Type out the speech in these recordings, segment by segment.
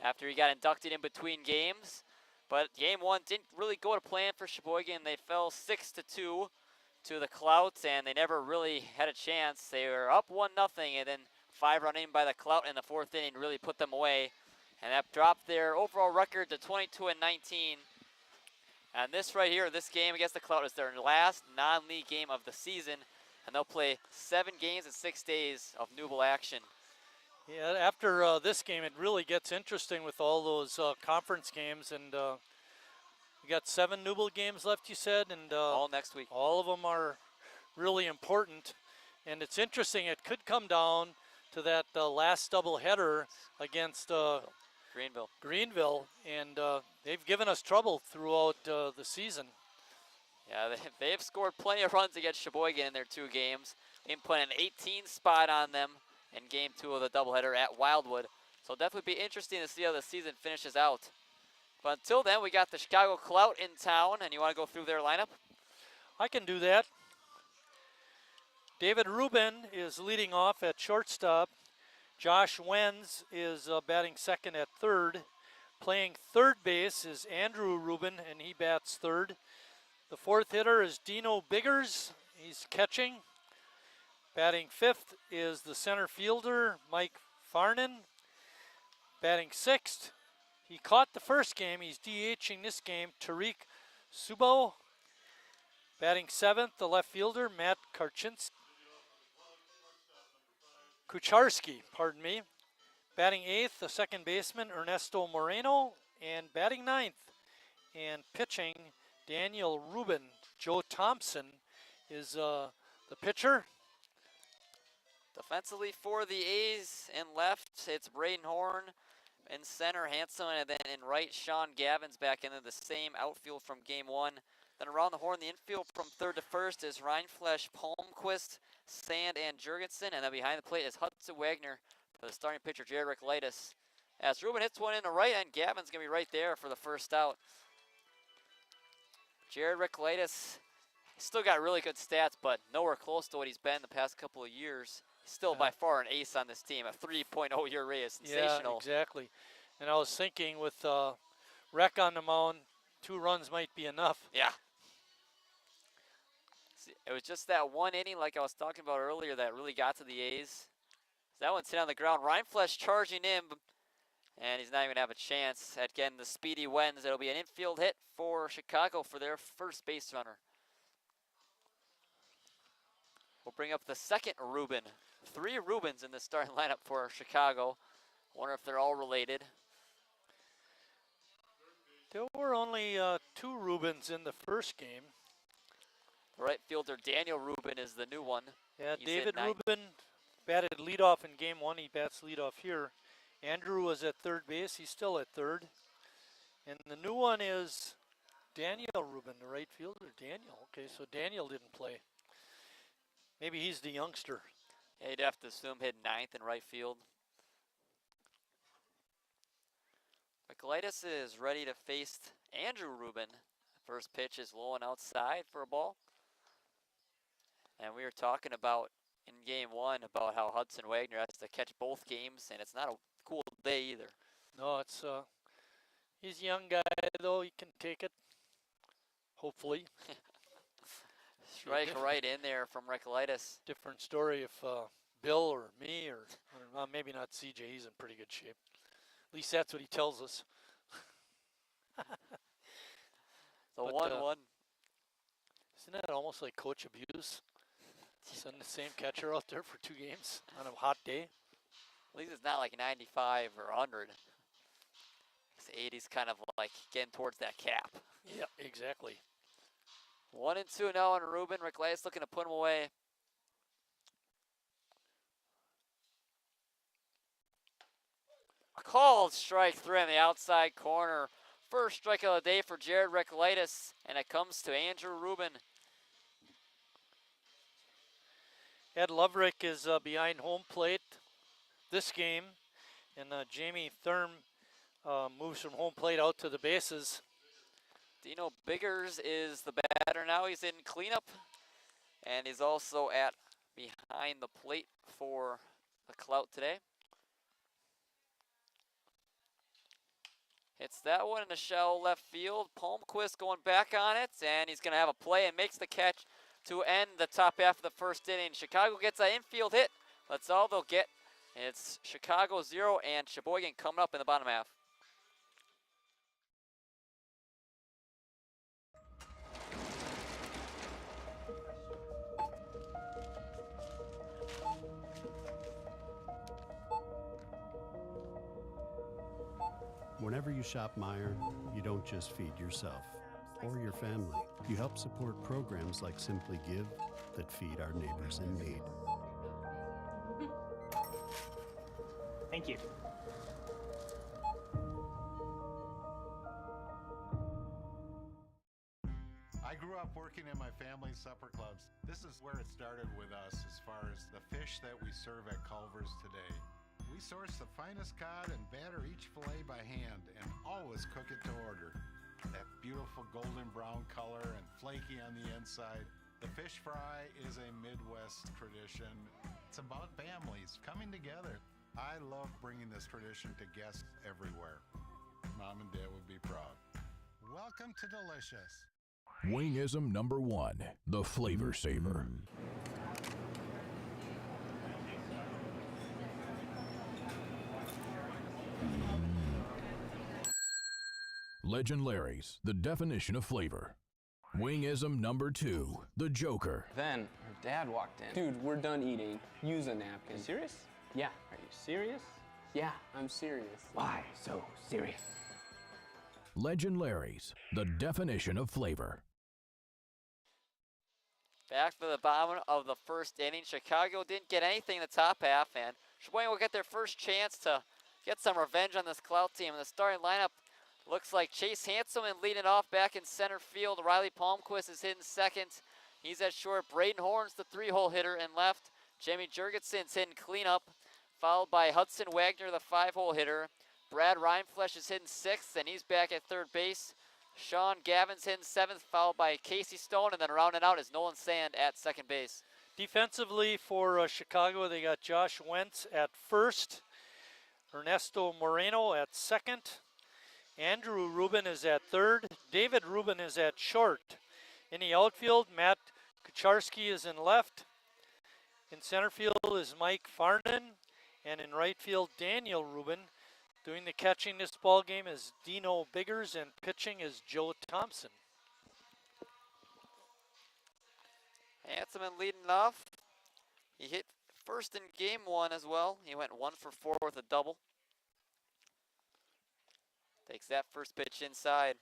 after he got inducted in between games. But game one didn't really go to plan for Sheboygan. They fell 6-2 to the Clout, and they never really had a chance. They were up 1-0, and then 5-run in by the Clout in the fourth inning really put them away. And that dropped their overall record to 22-19. And this right here, this game against the Clout is their last non-league game of the season. And they'll play 7 games in 6 days of Newble action. Yeah, after this game, it really gets interesting with all those conference games. And we got 7 Newble games left, you said, and all next week. All of them are really important. And it's interesting, it could come down to that last doubleheader against Greenville, and they've given us trouble throughout the season. Yeah, they've scored plenty of runs against Sheboygan in their 2 games. They put an 18 spot on them in game 2 of the doubleheader at Wildwood. So definitely be interesting to see how the season finishes out. But until then, we got the Chicago Clout in town, and you want to go through their lineup? I can do that. David Rubin is leading off at shortstop. Josh Wenz is batting second at third. Playing third base is Andrew Rubin, and he bats third. The fourth hitter is Dino Biggers. He's catching. Batting fifth is the center fielder, Mike Farnan. Batting sixth, he caught the first game. He's DHing this game, Tariq Subo. Batting seventh, the left fielder, Matt Kucharski, pardon me. Batting eighth, the second baseman, Ernesto Moreno. And batting ninth and pitching, Daniel Rubin. Joe Thompson is the pitcher. Defensively for the A's in left, it's Braden Horn. In center, Hanson, and then in right, Sean Gavin's back into the same outfield from game 1. Then around the horn, the infield from third to first is Reinflesch, Palmquist, Sand, and Jurgensen. And then behind the plate is Hudson Wagner for the starting pitcher, Jared Ricklitis. As Rubin hits one in the right end, Gavin's going to be right there for the first out. Jared Ricklitis still got really good stats, but nowhere close to what he's been the past couple of years. Still by far an ace on this team. A 3.0 year rate is sensational. Yeah, exactly. And I was thinking with Reck on the mound, 2 runs might be enough. Yeah. See, it was just that one inning, like I was talking about earlier, that really got to the A's. That one's hit on the ground. Reinflesch charging in, and he's not even going to have a chance. Again, the speedy Wens. It'll be an infield hit for Chicago for their first base runner. We'll bring up the second Rubin. 3 Rubins in the starting lineup for Chicago. Wonder if they're all related. There were only 2 Rubins in the first game. The right fielder Daniel Rubin is the new one. Yeah, David Rubin batted leadoff in game 1. He bats leadoff here. Andrew was at third base. He's still at third. And the new one is Daniel Rubin, the right fielder. Daniel. Okay, so Daniel didn't play. Maybe he's the youngster. Yeah, you'd have to assume hit 9th in right field. Ricklitis is ready to face Andrew Rubin. First pitch is low and outside for a ball. And we were talking about in game 1 about how Hudson Wagner has to catch both games, and it's not a cool day either. No, it's he's a young guy though. He can take it. Hopefully. Strike right in there from Ricklitis. Different story if Bill or me or maybe not CJ. He's in pretty good shape. At least that's what he tells us. The 1-1. Isn't that almost like coach abuse? Send the same catcher out there for 2 games on a hot day. At least it's not like 95 or 100. This 80's kind of like getting towards that cap. Yeah, exactly. 1-2 now on Rubin. Ricklitis looking to put him away. A called strike 3 on the outside corner. First strike of the day for Jared Ricklitis, and it comes to Andrew Rubin. Ed Loverick is behind home plate this game, and Jamie Thurm moves from home plate out to the bases. Dino Biggers is the batter now. He's in cleanup, and he's also at behind the plate for the Clout today. Hits that one in the shallow left field. Palmquist going back on it, and he's going to have a play and makes the catch to end the top half of the first inning. Chicago gets an infield hit. That's all they'll get. It's Chicago 0 and Sheboygan coming up in the bottom half. Whenever you shop Meijer, you don't just feed yourself or your family. You help support programs like Simply Give that feed our neighbors in need. Thank you. I grew up working in my family's supper clubs. This is where it started with us as far as the fish that we serve at Culver's today. We source the finest cod and batter each fillet by hand and always cook it to order. That beautiful golden brown color and flaky on the inside. The fish fry is a Midwest tradition. It's about families coming together. I love bringing this tradition to guests everywhere. Mom and Dad would be proud. Welcome to Delicious. Wingism number 1, the Flavor Saver. Legend Larry's, the definition of flavor. Wingism number 2, the Joker. Then her dad walked in. Dude, we're done eating. Use a napkin. You serious? Yeah. Are you serious? Yeah, I'm serious. Why so serious? Legend Larry's, the definition of flavor. Back for the bottom of the first inning. Chicago didn't get anything in the top half, and Sheboygan will get their first chance to get some revenge on this Clout team. And the starting lineup looks like Chase Hanselman leading off back in center field. Riley Palmquist is hitting second. He's at short. Braden Horn's the 3-hole hitter in left. Jamie Jurgensen's hitting cleanup, followed by Hudson Wagner, the 5-hole hitter. Brad Reinflesh is hitting sixth, and he's back at third base. Sean Gavin's hitting seventh, followed by Casey Stone, and then rounding out is Nolan Sand at second base. Defensively for Chicago, they got Josh Wentz at first, Ernesto Moreno at second, Andrew Rubin is at third, David Rubin is at short. In the outfield, Matt Kucharski is in left. In center field is Mike Farnan, and in right field, Daniel Rubin. Doing the catching this ball game is Dino Biggers, and pitching is Joe Thompson. Hanselman leading off. He hit first in game one as well. He went 1 for 4 with a double. Takes that first pitch inside.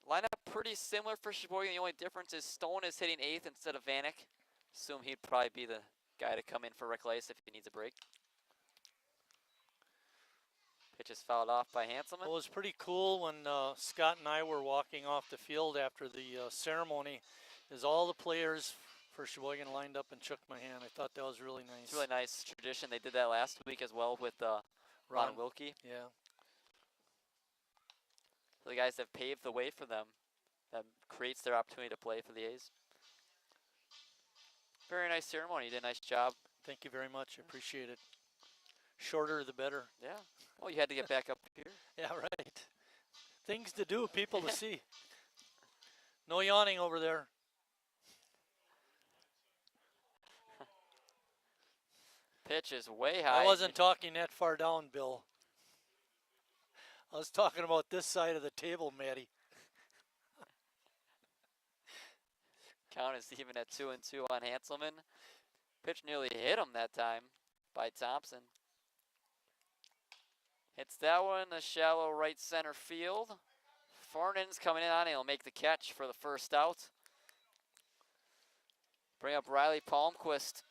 Lineup pretty similar for Sheboygan. The only difference is Stone is hitting eighth instead of Vanek. Assume he'd probably be the guy to come in for Rick Lice if he needs a break. Pitch is fouled off by Hanselman. Well, it was pretty cool when Scott and I were walking off the field after the ceremony, as all the players for Sheboygan lined up and shook my hand. I thought that was really nice. It's a really nice tradition. They did that last week as well with Ron Wilkie. Yeah. The guys have paved the way for them. That creates their opportunity to play for the A's. Very nice ceremony. You did a nice job. Thank you very much. I appreciate it. Shorter the better. Yeah. Well, you had to get back up here. Yeah, right. Things to do, people to see. No yawning over there. Pitch is way high. I wasn't talking that far down, Bill. I was talking about this side of the table, Matty. Count is even at 2-2 on Hanselman. Pitch nearly hit him that time by Thompson. Hits that one in the shallow right center field. Farnan's coming in on it. He'll make the catch for the first out. Bring up Riley Palmquist.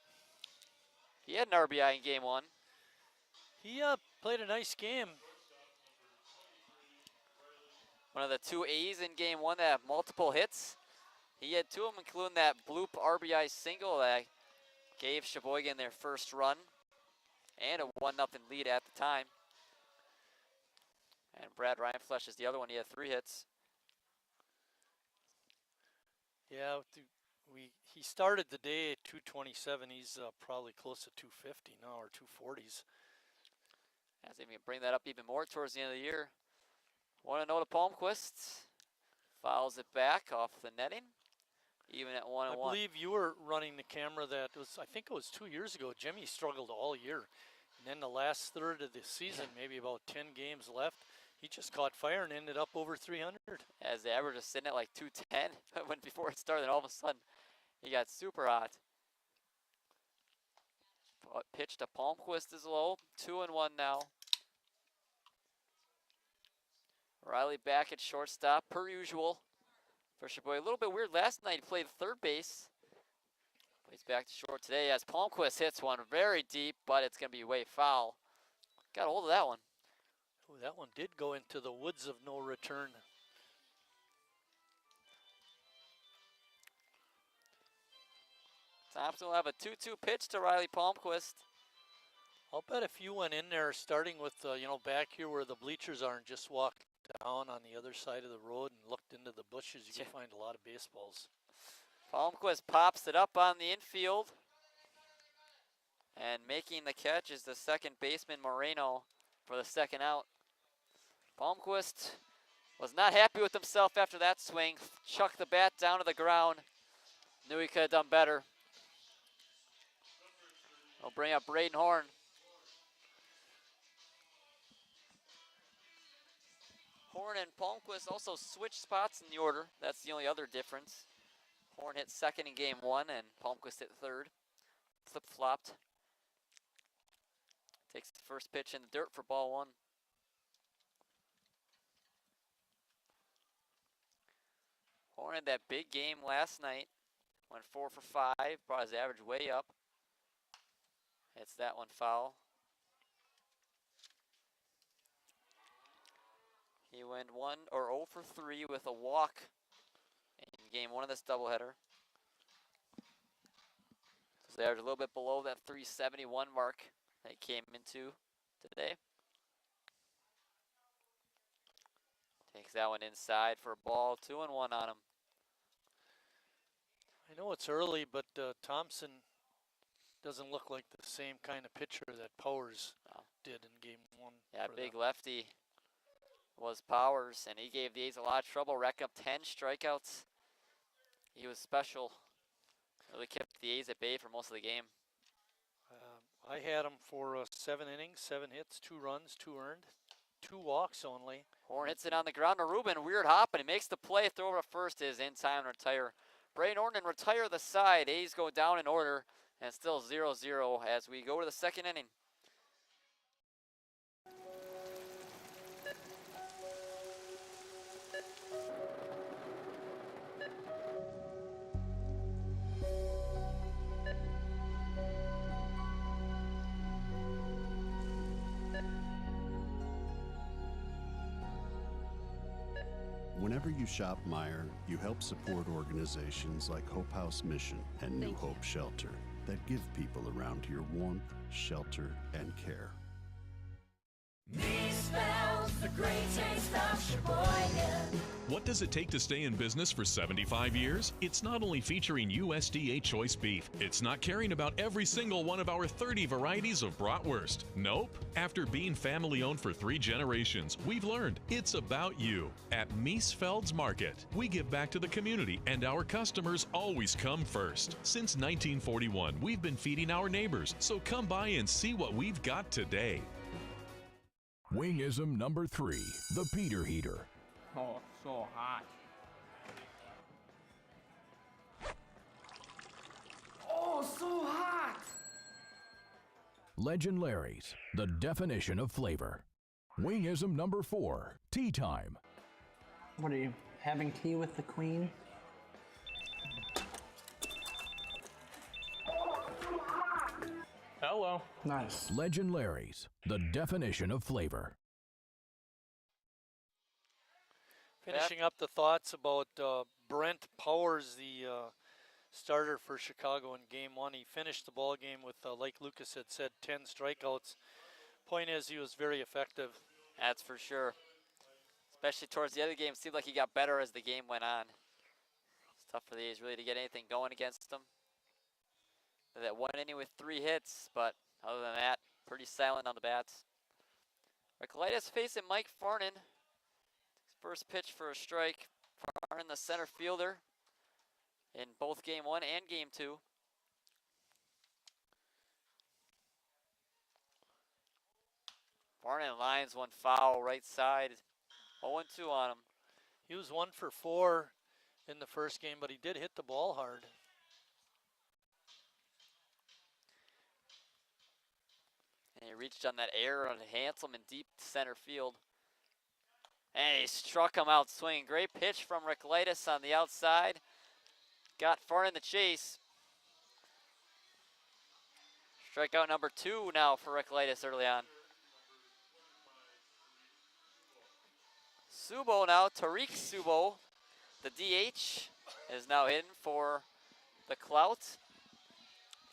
He had an RBI in game one. He played a nice game. One of the two A's in game one that have multiple hits. He had two of them, including that bloop RBI single that gave Sheboygan their first run and a 1-0 lead at the time. And Brad Reinflesh is the other one. He had 3 hits. Yeah, he started the day at 227. He's probably close to 250 now, or 240s. As they can bring that up even more towards the end of the year. 1-0 to Palmquist. Fouls it back off the netting. Even at 1-1. I believe you were running the camera that was, I think it was 2 years ago. Jimmy struggled all year. And then the last third of the season, maybe about 10 games left, he just caught fire and ended up over 300. As the average is sitting at like 210 when before it started, all of a sudden he got super hot. Pitch to Palmquist is low. 2-1 now. Riley back at shortstop, per usual for Sheboygan. A little bit weird. Last night he played third base. But he's back to short today as Palmquist hits one very deep, but it's going to be way foul. Got a hold of that one. Oh, that one did go into the woods of no return. Thompson will have a 2-2 pitch to Riley Palmquist. I'll bet if you went in there starting with, back here where the bleachers are and just walked down on the other side of the road and looked into the bushes, you could find a lot of baseballs. Palmquist pops it up on the infield. And making the catch is the second baseman, Moreno, for the second out. Palmquist was not happy with himself after that swing. Chucked the bat down to the ground. Knew he could have done better. We'll bring up Braden Horn. Horn and Palmquist also switched spots in the order. That's the only other difference. Horn hit second in game 1 and Palmquist hit third. Flip-flopped. Takes the first pitch in the dirt for ball 1. Horn had that big game last night. Went 4 for 5, brought his average way up. Hits that one foul. He went 0 for 3 with a walk in game 1 of this doubleheader. So they are a little bit below that 371 mark they came into today. Takes that one inside for a ball, 2-1 on him. I know it's early, but Thompson doesn't look like the same kind of pitcher that Powers did in game 1. Yeah, big lefty was Powers, and he gave the A's a lot of trouble, racked up 10 strikeouts. He was special. Really kept the A's at bay for most of the game. I had him for 7 innings, 7 hits, 2 runs, 2 earned, 2 walks only. Horn hits it on the ground to Rubin. Weird hop, and he makes the play. Throw over to first is in time to retire. Braden Horton retire the side. A's go down in order, and still 0-0 as we go to the second inning. Whenever you shop Meijer, you help support organizations like Hope House Mission and New Hope Shelter that give people around here warmth, shelter, and care. Me smells the great taste of Sheboygan. What does it take to stay in business for 75 years? It's not only featuring USDA choice beef. It's not caring about every single one of our 30 varieties of bratwurst. Nope. After being family owned for 3 generations, we've learned it's about you. At Miesfeld's Market, we give back to the community and our customers always come first. Since 1941, we've been feeding our neighbors, so come by and see what we've got today. Wingism number 3, the Peter Heater. Oh, so hot. Oh, so hot! Legend Larry's, the definition of flavor. Wingism number 4, tea time. What are you, having tea with the queen? Hello. Nice. Legend Larry's, the definition of flavor. Finishing up the thoughts about Brent Powers, the starter for Chicago in game 1. He finished the ball game with, like Lucas had said, 10 strikeouts. Point is, he was very effective. That's for sure. Especially towards the other game, seemed like he got better as the game went on. It's tough for the A's really to get anything going against him. That 1 inning with 3 hits, but other than that, pretty silent on the bats. Recoletis facing Mike Farnan. First pitch for a strike. Farnan, the center fielder, in both game 1 and game 2. Farnan lines one foul right side. 0-2 on him. He was 1 for 4 in the first game, but he did hit the ball hard. And he reached on that error on Hansel in deep center field. And he struck him out swinging. Great pitch from Recoletis on the outside. Got Farnan the chase. Strikeout number 2 now for Recoletis early on. Subo now, Tariq Subo, the DH, is now in for the Clout.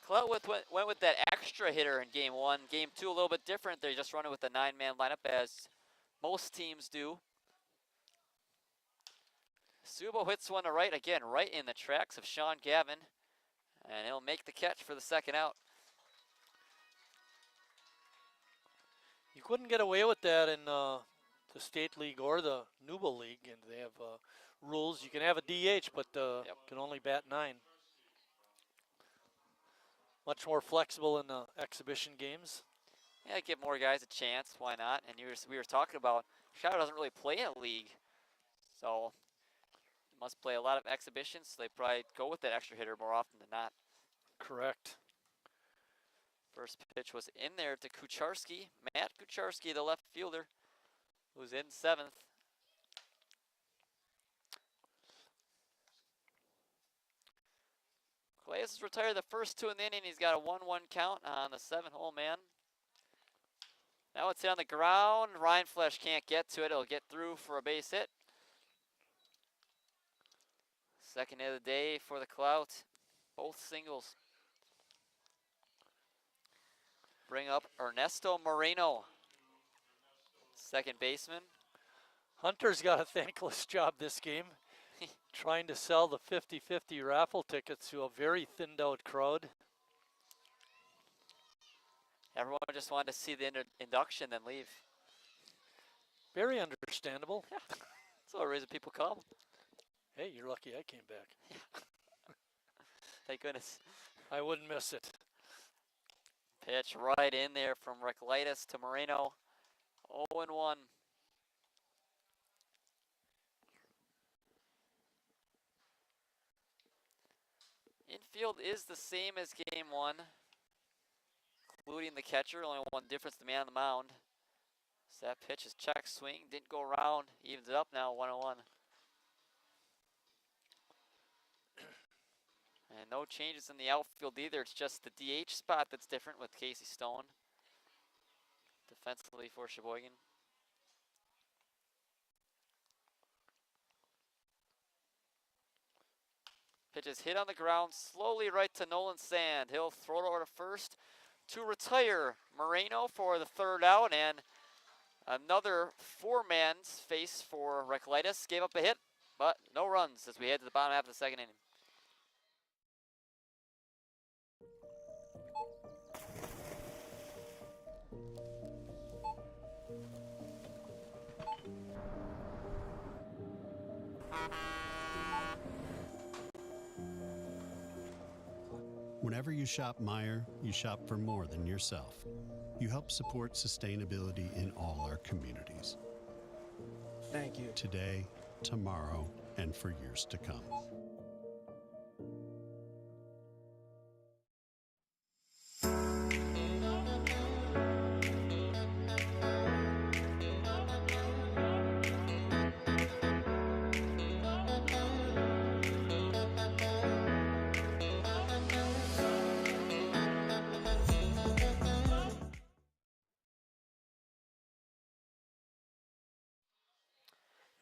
Clout went with that extra hitter in game 1. Game 2 a little bit different. They're just running with the 9-man lineup as most teams do. Subo hits one to right, again, right in the tracks of Sean Gavin. And he'll make the catch for the second out. You couldn't get away with that in the State League or the Nubel League, and they have rules. You can have a DH, but can only bat 9. Much more flexible in the exhibition games. Yeah, give more guys a chance. Why not? And we were talking about Shadow doesn't really play in a league, so must play a lot of exhibitions. So they probably go with that extra hitter more often than not. Correct. First pitch was in there to Kucharski, Matt Kucharski, the left fielder, who's in 7th. Claes has retired the first 2 in the inning. He's got a 1-1 count on the 7-hole man. Now it's hit on the ground. Ryan Flesh can't get to it. It'll get through for a base hit. Second hit of the day for the Clout. Both singles. Bring up Ernesto Moreno, second baseman. Hunter's got a thankless job this game, trying to sell the 50-50 raffle tickets to a very thinned out crowd. Everyone just wanted to see the induction, then leave. Very understandable. Yeah. That's the only reason people come. Hey, you're lucky I came back. Thank goodness. I wouldn't miss it. Pitch right in there from Recoletis to Moreno. 0-1. Infield is the same as game 1, including the catcher. Only one difference, the man on the mound. So that pitch is check swing, didn't go around, evens it up now, 1-1. And no changes in the outfield either. It's just the DH spot that's different with Casey Stone defensively for Sheboygan. Pitch is hit on the ground, slowly right to Nolan Sand. He'll throw it over to first to retire Moreno for the 3rd out, and another 4-man's face for Recoletis. Gave up a hit, but no runs as we head to the bottom half of the 2nd inning. Whenever you shop Meijer, you shop for more than yourself. You help support sustainability in all our communities. Thank you. Today, tomorrow, and for years to come.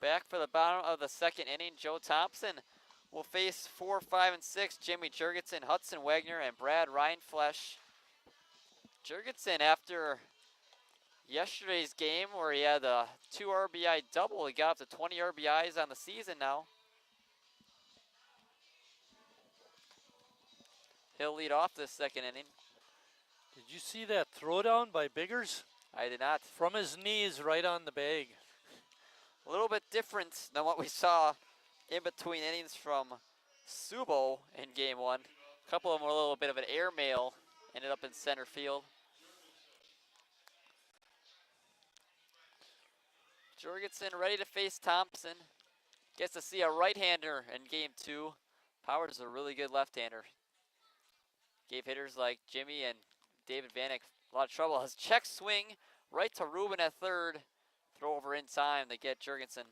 Back for the bottom of the 2nd inning, Joe Thompson will face 4, 5, and 6, Jimmy Jurgensen, Hudson Wagner, and Brad Reinflesh. Jurgensen, after yesterday's game where he had a 2 RBI double, he got up to 20 RBIs on the season now. He'll lead off this 2nd inning. Did you see that throwdown by Biggers? I did not. From his knees right on the bag. A little bit different than what we saw in between innings from Subo in game one. A couple of them were a little bit of an airmail, ended up in center field. Jorgensen ready to face Thompson. Gets to see a right-hander in game two. Powers a really good left-hander. Gave hitters like Jimmy and David Vanek a lot of trouble. His check swing right to Ruben at third. Throw over in time to get Jorgensen.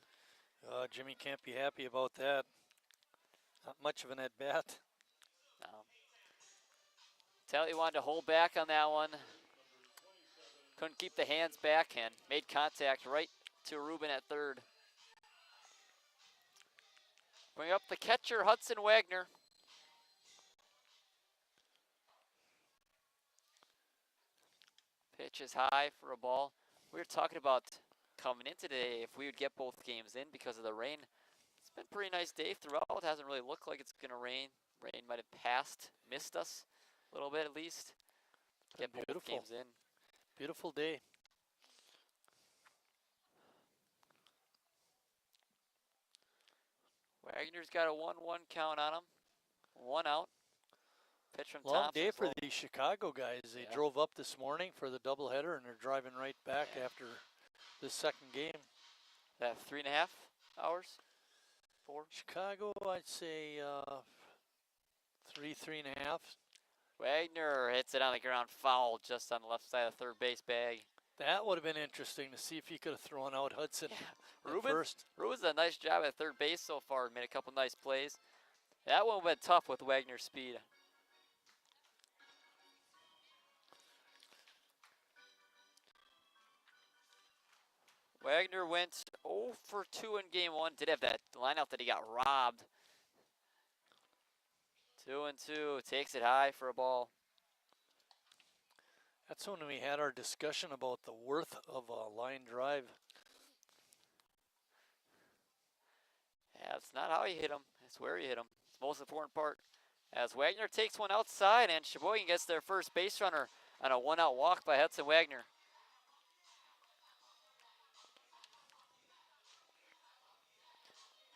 Jimmy can't be happy about that. Not much of an at-bat. No. Telley wanted to hold back on that one. Couldn't keep the hands back and made contact right to Ruben at third. Bring up the catcher, Hudson Wagner. Pitch is high for a ball. We were talking about coming in today if we would get both games in because of the rain. It's been a pretty nice day throughout. It hasn't really looked like it's going to rain. Rain might have missed us a little bit at least. Get both games in. Beautiful day. Wagner's got a 1-1 count on him. 1 out. Pitch from Long Thompson. day for these Chicago guys. They drove up this morning for the doubleheader, and they're driving right back after this second game. That 3.5 hours? 4? Chicago, I'd say 3.5. Wagner hits it on the ground foul just on the left side of the third base bag. That would have been interesting to see if he could have thrown out Hudson at first. Ruben's done a nice job at third base so far. Made a couple nice plays. That one went tough with Wagner's speed. Wagner went 0 for 2 in game one. Did have that lineout that he got robbed. 2-2, takes it high for a ball. That's when we had our discussion about the worth of a line drive. Yeah, it's not how you hit him, it's where you hit him. It's the most important part. As Wagner takes one outside and Sheboygan gets their first base runner on a 1-out walk by Hudson Wagner.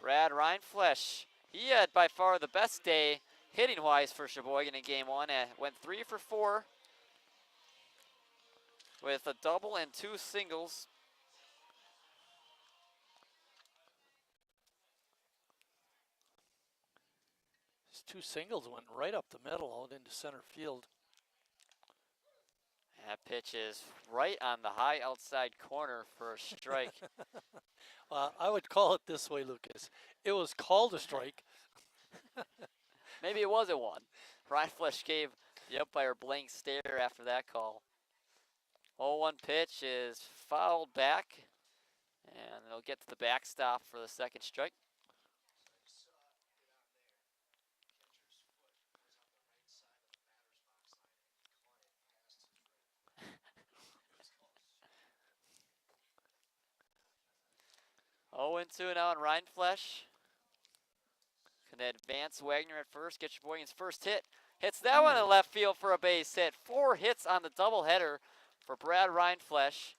Brad Reinflesch, he had by far the best day hitting-wise for Sheboygan in game one. Went 3 for 4 with a double and 2 singles. His 2 singles went right up the middle out into center field. That pitch is right on the high outside corner for a strike. I would call it this way, Lucas. It was called a strike. Maybe it wasn't one. Reinflesch gave the umpire a blank stare after that call. 0-1 pitch is fouled back, and it'll get to the backstop for the second strike. Oh, and 2 now on Reinflesch. Can advance Wagner at first, get Sheboygan's first hit. Hits that one in left field for a base hit. 4 hits on the doubleheader for Brad Reinflesch.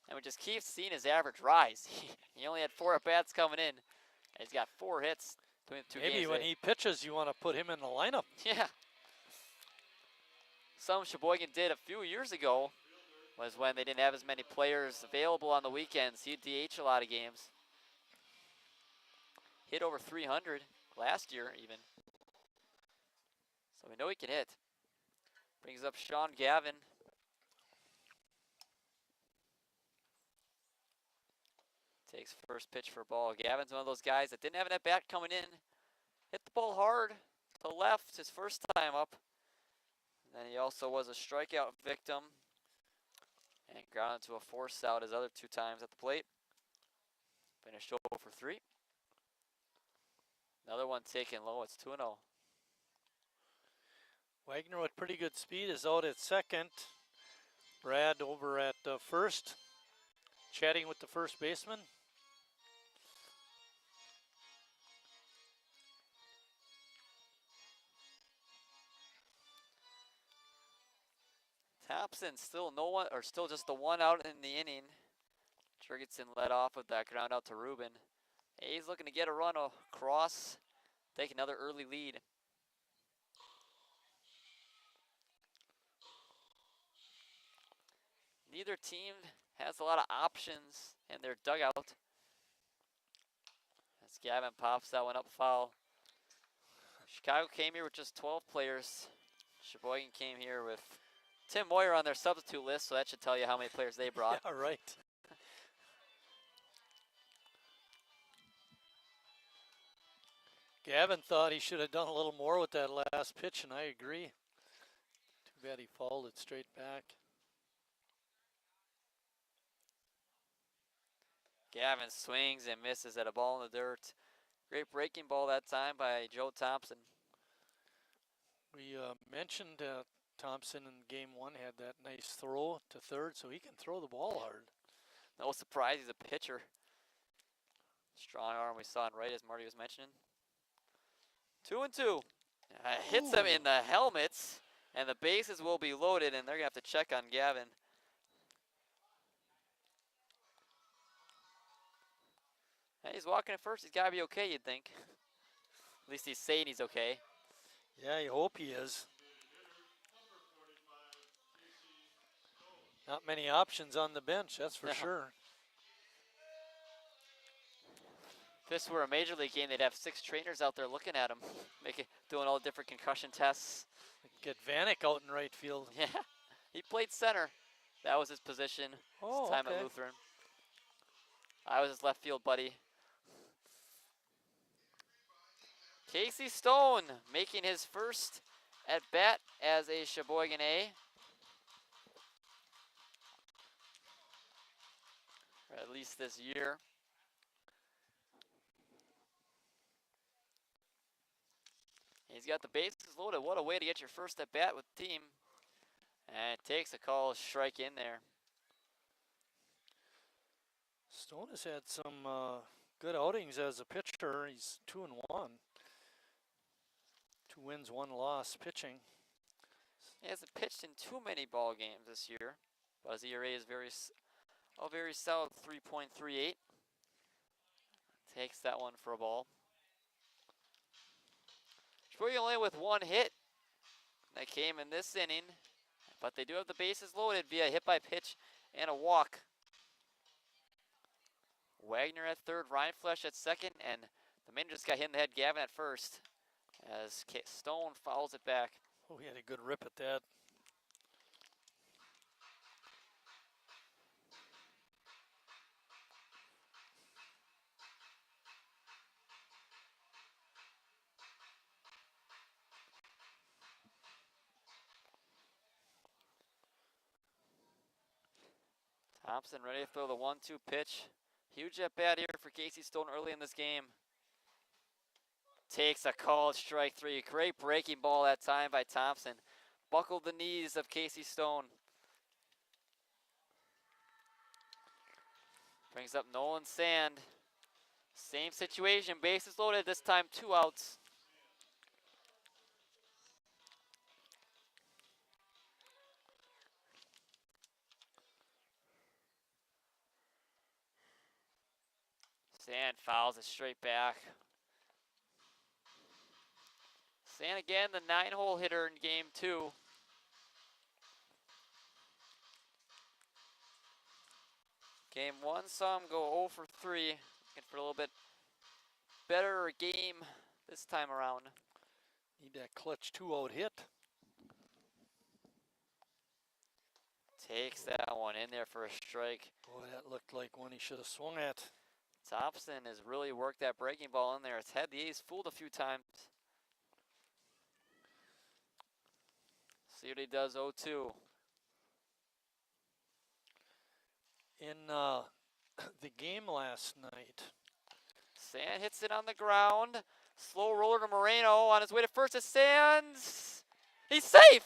And we just keep seeing his average rise. He only had 4 at-bats coming in. And he's got 4 hits between 2 games. Maybe when he pitches, you want to put him in the lineup. Yeah. Some Sheboygan did a few years ago was when they didn't have as many players available on the weekends. He'd DH a lot of games. Hit over 300 last year even. So we know he can hit. Brings up Sean Gavin. Takes first pitch for a ball. Gavin's one of those guys that didn't have an at-bat coming in. Hit the ball hard to left his first time up. And then he also was a strikeout victim. And grounded to a force out his other 2 times at the plate. Finished 0 for 3. Another one taken low. It's 2-0. Wagner with pretty good speed is out at second. Brad over at first, chatting with the first baseman. Top Thompson still no one, or still just the one out in the inning. Jurgensen led off with that ground out to Ruben. A's looking to get a run across, take another early lead. Neither team has a lot of options in their dugout. As Gavin pops that one up foul. Chicago came here with just 12 players. Sheboygan came here with Tim Moyer on their substitute list, so that should tell you how many players they brought. Yeah, right. Gavin thought he should have done a little more with that last pitch, and I agree. Too bad he fouled it straight back. Gavin swings and misses at a ball in the dirt. Great breaking ball that time by Joe Thompson. We mentioned Thompson in game one had that nice throw to third, so he can throw the ball hard. No surprise, he's a pitcher. Strong arm we saw in right, as Marty was mentioning. 2-2. Hits him in the helmets, and the bases will be loaded, and they're going to have to check on Gavin. Hey, he's walking at first. He's got to be okay, you'd think. At least he's saying he's okay. Yeah, you hope he is. Not many options on the bench, that's for sure. If this were a major league game, they'd have 6 trainers out there looking at him, doing all the different concussion tests. Get Vanek out in right field. Yeah, he played center. That was his position. Oh, his time okay. at Lutheran. I was his left field buddy. Casey Stone making his first at bat as a Sheboygan A. Or at least this year. He's got the bases loaded. What a way to get your first at bat with the team. And takes a call strike in there. Stone has had some good outings as a pitcher. He's 2-1. 2 wins, 1 loss pitching. He hasn't pitched in too many ball games this year, but his ERA is very solid, 3.38. Takes that one for a ball. Sheboygan only with 1 hit that came in this inning, but they do have the bases loaded via hit by pitch and a walk. Wagner at third, Ryan Flesh at second, and the man just got hit in the head, Gavin at first, as Stone fouls it back. Oh, he had a good rip at that. Thompson ready to throw the 1-2 pitch. Huge at bat here for Casey Stone early in this game. Takes a called strike 3. Great breaking ball that time by Thompson. Buckled the knees of Casey Stone. Brings up Nolan Sand. Same situation, bases loaded, this time 2 outs. Sand fouls it straight back. Sand again, the 9-hole hitter in game 2. Game 1 saw him go 0 for 3. Looking for a little bit better game this time around. Need that clutch 2-out hit. Takes that one in there for a strike. Boy, that looked like one he should have swung at. Thompson has really worked that breaking ball in there. It's had the A's fooled a few times. See what he does, 0-2. In the game last night, Sand hits it on the ground. Slow roller to Moreno on his way to first. It Sands. He's safe.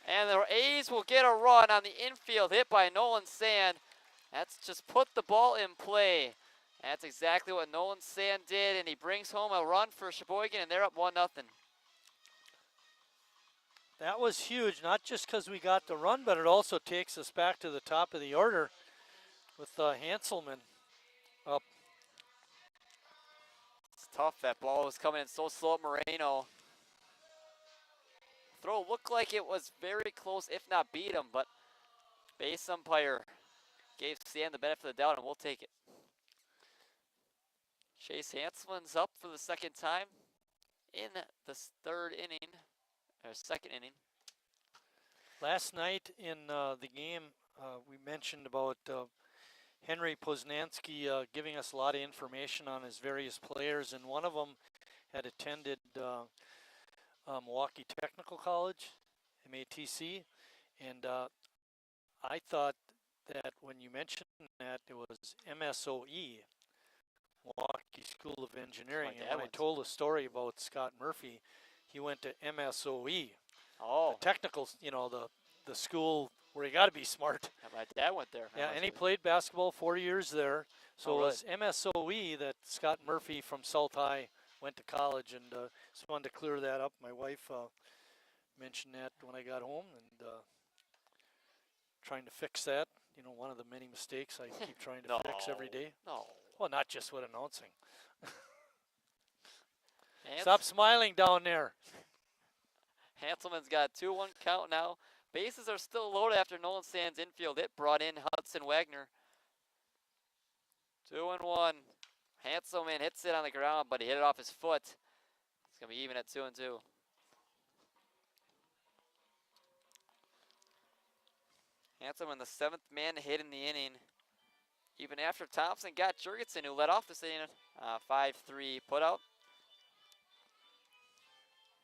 And the A's will get a run on the infield hit by Nolan Sand. That's just put the ball in play. That's exactly what Nolan Sand did, and he brings home a run for Sheboygan, and they're up 1-0. That was huge, not just because we got the run, but it also takes us back to the top of the order with Hanselman up. It's tough. That ball was coming in so slow at Moreno. Throw looked like it was very close, if not beat him, but base umpire gave Stan the benefit of the doubt, and we'll take it. Chase Hanselman's up for the second time in the third inning, or second inning. Last night in the game, we mentioned about Henry Poznanski giving us a lot of information on his various players, and one of them had attended Milwaukee Technical College, MATC, and I thought that when you mentioned that it was MSOE, Milwaukee School of Engineering, and when I told a story about Scott Murphy, he went to MSOE. Oh. The technical, you know, the school where you got to be smart. Yeah, my dad went there. Yeah, and he played basketball 4 years there. So Oh, it was MSOE that Scott Murphy from South High went to college, and just wanted to clear that up. My wife mentioned that when I got home, and trying to fix that. You know, one of the many mistakes I keep trying to fix every day. No. Well, not just with announcing. Stop smiling down there. Hanselman's got a 2-1 count now. Bases are still loaded after Nolan Sands infield. It brought in Hudson Wagner. 2-1. Hanselman hits it on the ground, but he hit it off his foot. It's going to be even at 2-2. Hanselman, the 7th man hit in the inning. Even after Thompson got Jurgensen, who led off this inning, 5-3 putout.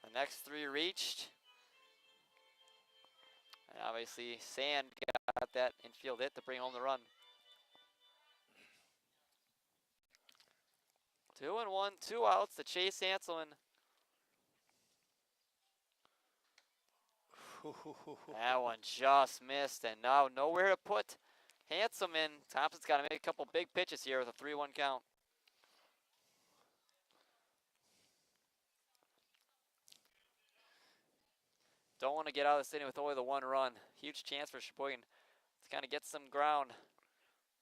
The next 3 reached. And obviously, Sand got that infield hit to bring home the run. 2-1, 2 outs to Chase Hanselman. That one just missed, and now nowhere to put Hanselman. Thompson's got to make a couple big pitches here with a 3-1 count. Don't want to get out of this inning with only the 1 run. Huge chance for Sheboygan to kind of get some ground,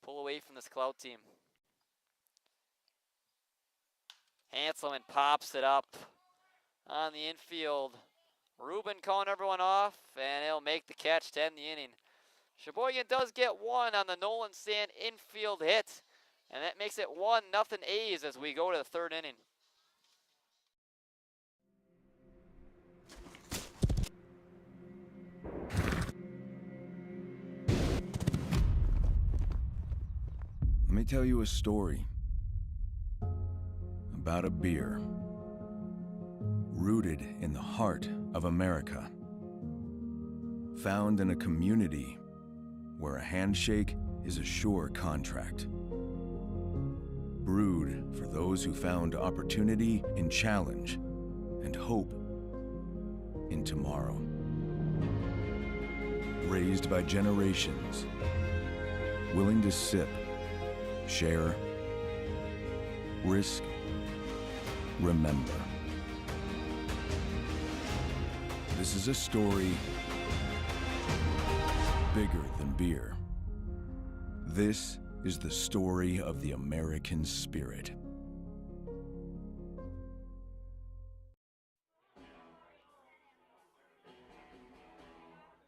pull away from this Clout team. Hanselman pops it up on the infield. Rubin calling everyone off, and he'll make the catch to end the inning. Sheboygan does get 1 on the Nolan Sand infield hit, and that makes it 1-0 A's as we go to the 3rd inning. Let me tell you a story about a beer rooted in the heart of America, found in a community where a handshake is a sure contract, brewed for those who found opportunity in challenge and hope in tomorrow, raised by generations, willing to sip, share, risk, remember. This is a story bigger than beer. This is the story of the American spirit.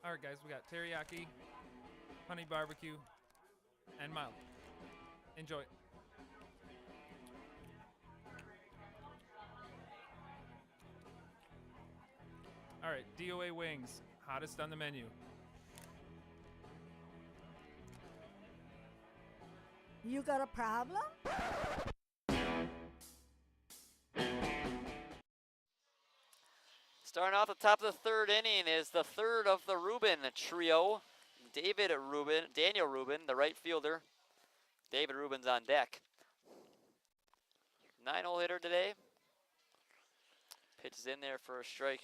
All right, guys, we got teriyaki, honey barbecue, and mild. Enjoy. All right, DOA wings, hottest on the menu. You got a problem? Starting off the top of the 3rd inning is the 3rd of the Rubin trio. Daniel Rubin, the right fielder. David Rubin's on deck. 9-hole hitter today. Pitch is in there for a strike.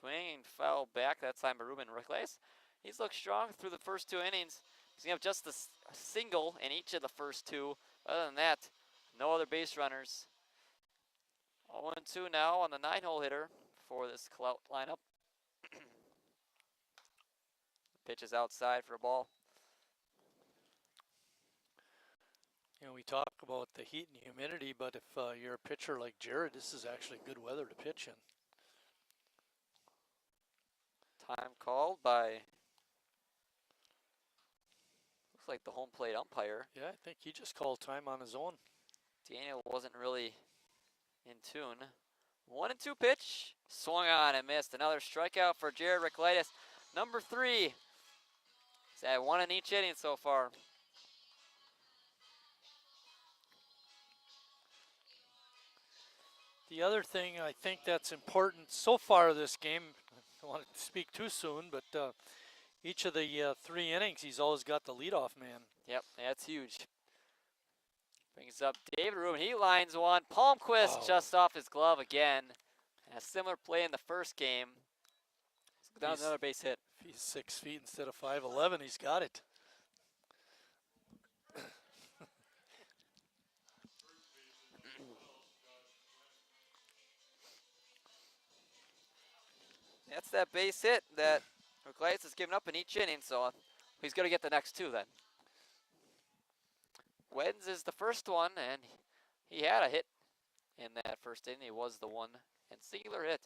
Swing and foul back. That time by Rubin reckless. He's looked strong through the first 2 innings. He's going to have just a single in each of the first 2. Other than that, no other base runners. 0-2 now on the 9-hole hitter for this Clout lineup. Pitch is outside for a ball. You know, we talk about the heat and humidity, but if you're a pitcher like Jared, this is actually good weather to pitch in. Time called by, looks like the home plate umpire. Yeah, I think he just called time on his own. Daniel wasn't really in tune. 1-2 pitch, swung on and missed. Another strikeout for Jared Ricklitis. Number 3. He's had 1 in each inning so far. The other thing I think that's important so far this game, I don't want to speak too soon, but each of the 3 innings, he's always got the leadoff man. Yep, that's huge. Brings up David Rubin. He lines one. Palmquist just off his glove again. A similar play in the first game. Down another base hit. If he's 6 feet instead of 5'11", he's got it. That's that base hit that Ricklitis has given up in each inning, so he's going to get the next 2 then. Wedens is the first one, and he had a hit in that first inning. He was the one and singular hit.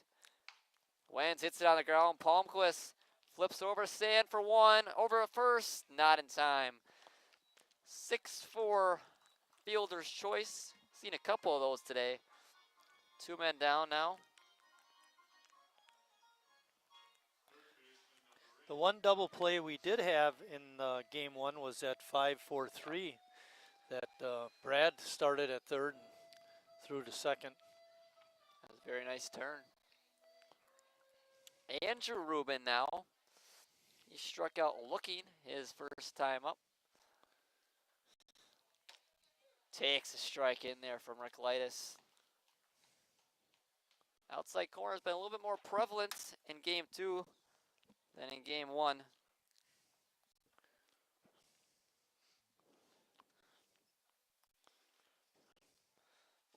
Wedens hits it on the ground. Palmquist flips over sand for 1, over a first, not in time. 6-4 fielder's choice. Seen a couple of those today. 2 men down now. The one double play we did have in game 1 was at 5-4-3 that Brad started at third and threw to second. That was a very nice turn. Andrew Rubin now. He struck out looking his first time up. Takes a strike in there from Ricklitis. Outside corner has been a little bit more prevalent in game 2 than in game 1.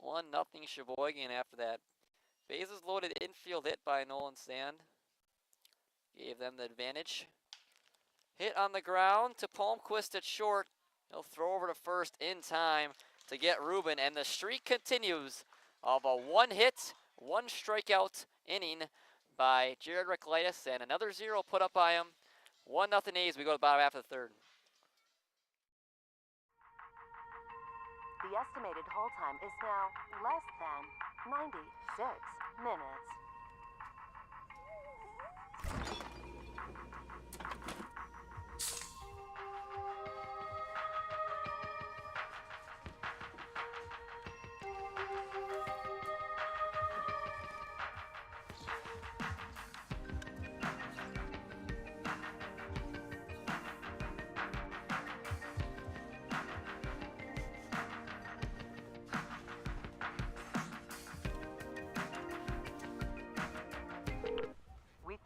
1-0 Sheboygan after that. Bases loaded infield hit by Nolan Sand. Gave them the advantage. Hit on the ground to Palmquist at short. He'll throw over to first in time to get Rubin, and the streak continues of a 1-hit, 1 strikeout inning by Jared Ricklitis, and another 0 put up by him. 1-0 A's. We go to the bottom half of the 3rd. The estimated hold time is now less than 96 minutes.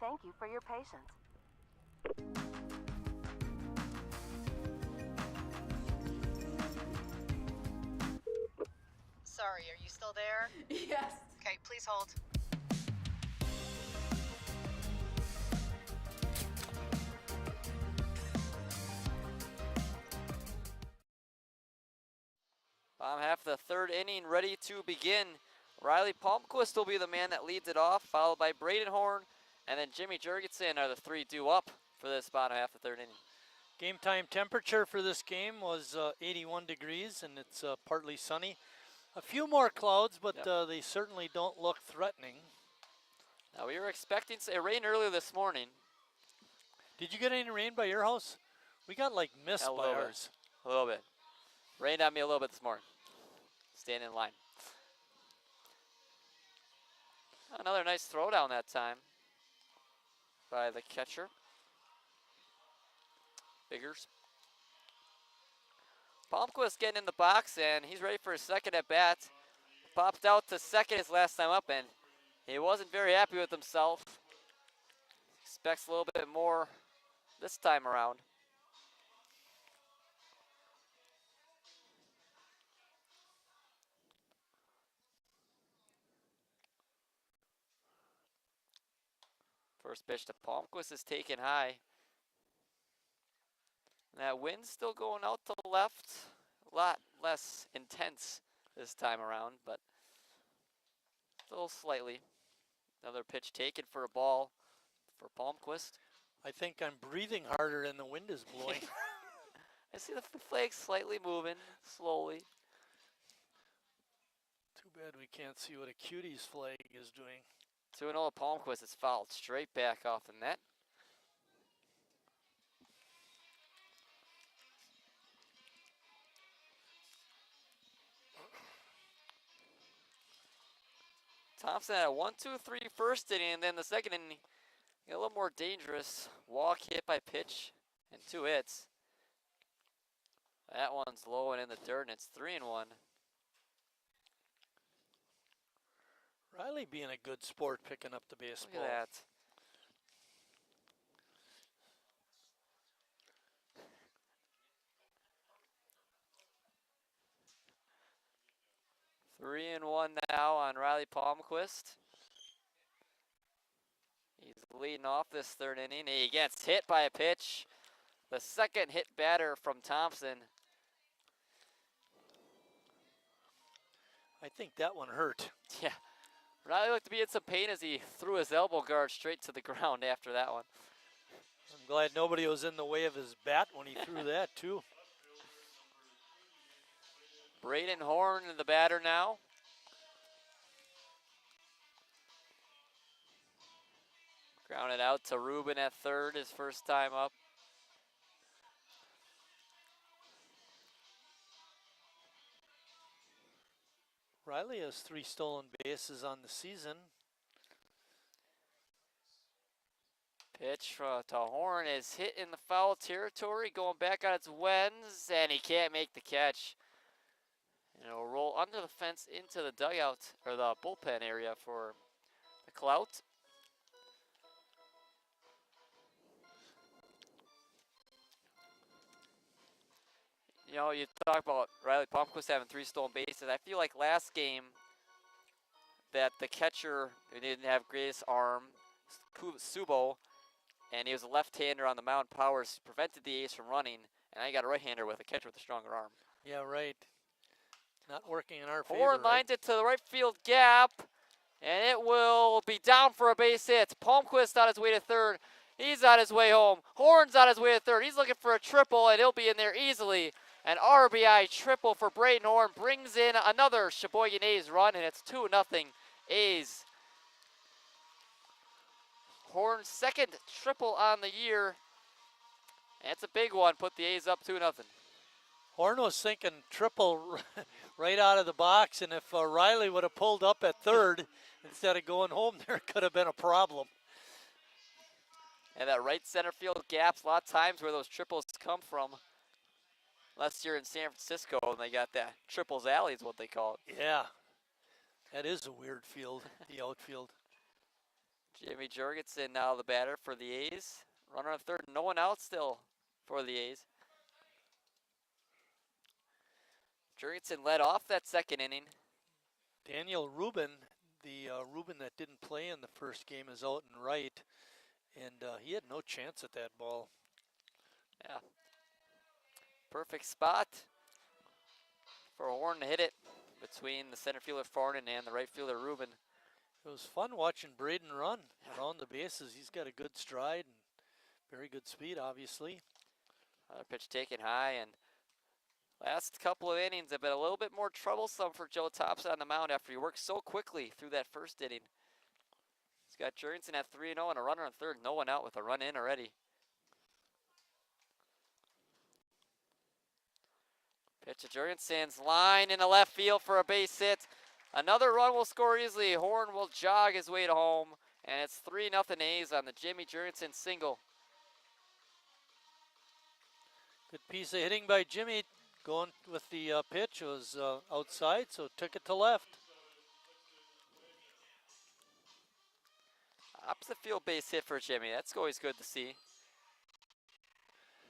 Thank you for your patience. Sorry, are you still there? Yes. Okay, please hold. Bottom half of the 3rd inning ready to begin. Riley Palmquist will be the man that leads it off, followed by Braden Horn, and then Jimmy Jurgensen are the 3 due up for this bottom half of the 3rd inning. Game time temperature for this game was 81 degrees, and it's partly sunny. A few more clouds, but they certainly don't look threatening. Now we were expecting it rain earlier this morning. Did you get any rain by your house? We got like mist by ours. A little bit. Rained on me a little bit this morning. Staying in line. Another nice throwdown that time by the catcher. Biggers. Palmquist getting in the box, and he's ready for his second at bat. Popped out to second his last time up, and he wasn't very happy with himself. Expects a little bit more this time around. First pitch to Palmquist is taken high. And that wind's still going out to the left. A lot less intense this time around, but still slightly. Another pitch taken for a ball for Palmquist. I think I'm breathing harder and the wind is blowing. I see the flag slightly moving, slowly. Too bad we can't see what a Cutie's flag is doing. 2-0 Palmquist is fouled straight back off the net. Thompson had a 1-2-3 first inning, and then the second inning, a little more dangerous. Walk hit by pitch, and 2 hits. That one's low and in the dirt, and it's 3-1. Riley being a good sport picking up the baseball. Look at that. Three and one now on Riley Palmquist. He's leading off this third inning. He gets hit by a pitch. The second hit batter from Thompson. I think that one hurt. Yeah. Riley looked to be in some pain as he threw his elbow guard straight to the ground after that one. I'm glad nobody was in the way of his bat when he threw that, too. Braden Horn, the batter now. Grounded out to Rubin at third, his first time up. Riley has 3 stolen bases on the season. Pitch to Horn is hit in the foul territory, going back on its wends, and he can't make the catch. And it'll roll under the fence into the dugout, or the bullpen area for the Clout. You know, you talk about Riley Palmquist having 3 stolen bases. I feel like last game that the catcher who didn't have greatest arm, Subo, and he was a left-hander on the mound. Powers prevented the ace from running, and I got a right-hander with a catcher with a stronger arm. Yeah, right. Not working in our favor. Horn lines it to the right field gap, and it will be down for a base hit. Palmquist on his way to third. He's on his way home. Horn's on his way to third. He's looking for a triple, and he'll be in there easily. An RBI triple for Braden Horn brings in another Sheboygan A's run, and it's 2-0 A's. Horn's second triple on the year. And it's a big one. Put the A's up 2-0. Horn was thinking triple right out of the box, and if Riley would have pulled up at third instead of going home, there could have been a problem. And that right center field gaps, a lot of times where those triples come from. Unless you're in San Francisco and they got that triples alley is what they call it. Yeah, that is a weird field, the outfield. Jimmy Jurgensen now the batter for the A's. Runner on third, no one out still for the A's. Jurgensen led off that second inning. Daniel Rubin, the Rubin that didn't play in the first game, is out and right, and he had no chance at that ball. Yeah. Perfect spot for Horn to hit it between the center fielder Farnan and the right fielder Rubin. It was fun watching Braden run around the bases. He's got a good stride and very good speed, obviously. Another pitch taken high, and last couple of innings have been a little bit more troublesome for Joe Thompson on the mound after he worked so quickly through that first inning. He's got Jurgensen at 3-0 and a runner on third, no one out with a run in already. Pitch to Jurgensen's line in the left field for a base hit. Another run will score easily. Horn will jog his way to home, and it's 3-0 A's on the Jimmy Jurgensen single. Good piece of hitting by Jimmy. Going with the pitch, it was outside, so took it to left. Opposite field base hit for Jimmy. That's always good to see.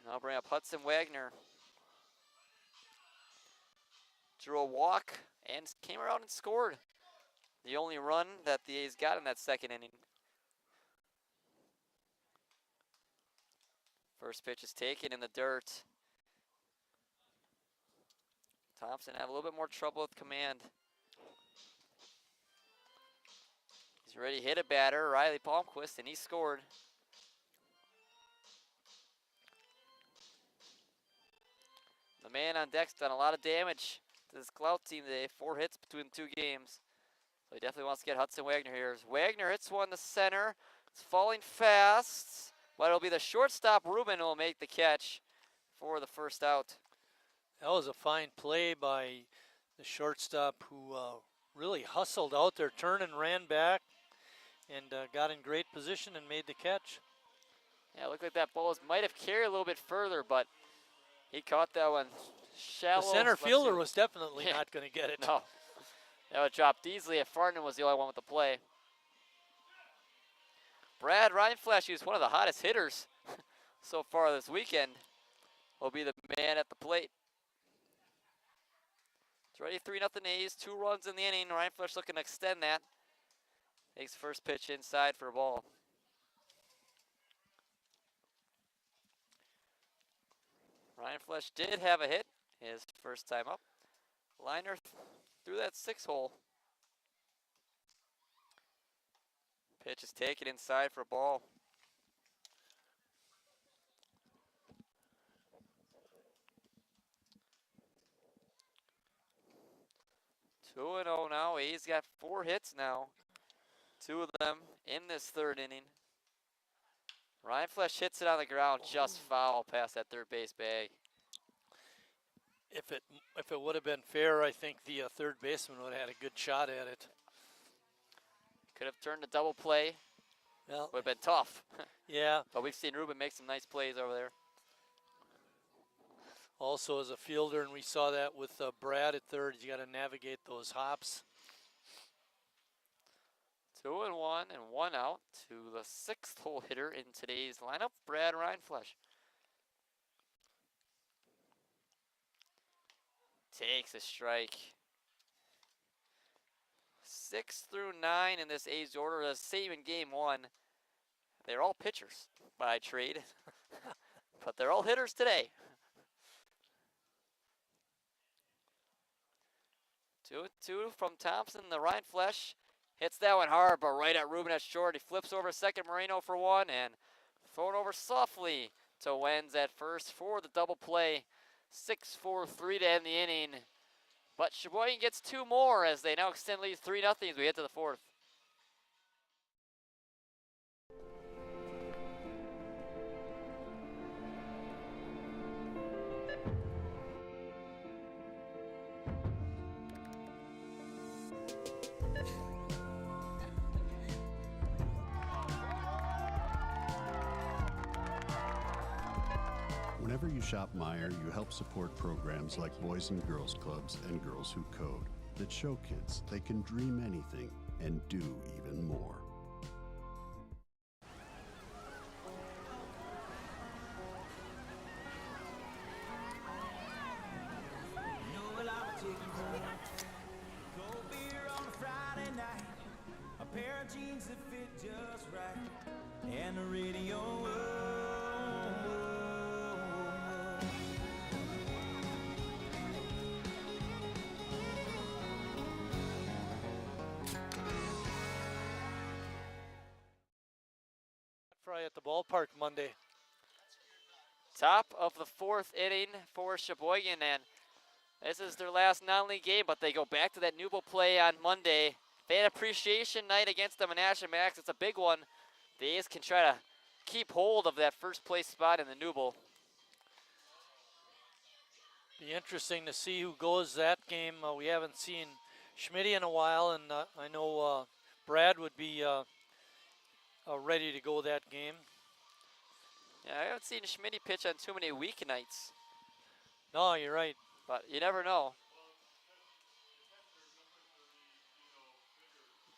And I'll bring up Hudson Wagner. Drew a walk and came around and scored. The only run that the A's got in that second inning. First pitch is taken in the dirt. Thompson have a little bit more trouble with command. He's ready to hit a batter, Riley Palmquist, and he scored. The man on deck's done a lot of damage to this Clout team today. 4 hits between 2 games. So he definitely wants to get Hudson Wagner here. As Wagner hits one to center. It's falling fast, but it'll be the shortstop, Rubin, who will make the catch for the first out. That was a fine play by the shortstop who really hustled out there, turned and ran back, and got in great position and made the catch. Yeah, it looked like that ball might have carried a little bit further, but he caught that one shallow. The center fielder was definitely not going to get it. No, that would dropped easily if Farnan was the only one with the play. Brad Reinflash, who's one of the hottest hitters so far this weekend, will be the man at the plate. It's ready 3-0 A's, 2 runs in the inning. Reinflash looking to extend that. Takes first pitch inside for a ball. Reinflash did have a hit his first time up. Liner through that 6-hole. Pitch is taken inside for a ball. 2-0 now. A's got 4 hits now. 2 of them in this 3rd inning. Reinflash hits it on the ground, just foul past that third base bag. If it would have been fair, I think the third baseman would have had a good shot at it. Could have turned a double play. Well, would have been tough. Yeah. But we've seen Ruben make some nice plays over there. Also as a fielder, and we saw that with Brad at third, you got to navigate those hops. 2-1 and 1 out to the 6th hole hitter in today's lineup, Brad Reinflash. Takes a strike. 6 through 9 in this A's order, the same in game 1. They're all pitchers by trade, but they're all hitters today. 2-2 from Thompson, the Reinflash. Hits that one hard, but right at Ruben at short. He flips over second, Moreno for 1, and thrown over softly to Wenz at first for the double play. 6-4-3 to end the inning. But Sheboygan gets 2 more as they now extend lead 3-0 as we head to the 4th. Whenever you shop Meijer, you help support programs like Boys and Girls Clubs and Girls Who Code that show kids they can dream anything and do even more. Jeans that fit just right, and the radio. Fry at the ballpark Monday. Top of the 4th inning for Sheboygan, and this is their last non-league game, but they go back to that Newble play on Monday. Fan appreciation night against the Menasha Max. It's a big one. The A's can try to keep hold of that first place spot in the Newble. Be interesting to see who goes that game. We haven't seen Schmitty in a while, and I know Brad would be ready to go that game. Yeah, I haven't seen Schmitty pitch on too many weeknights. No, you're right. But you never know.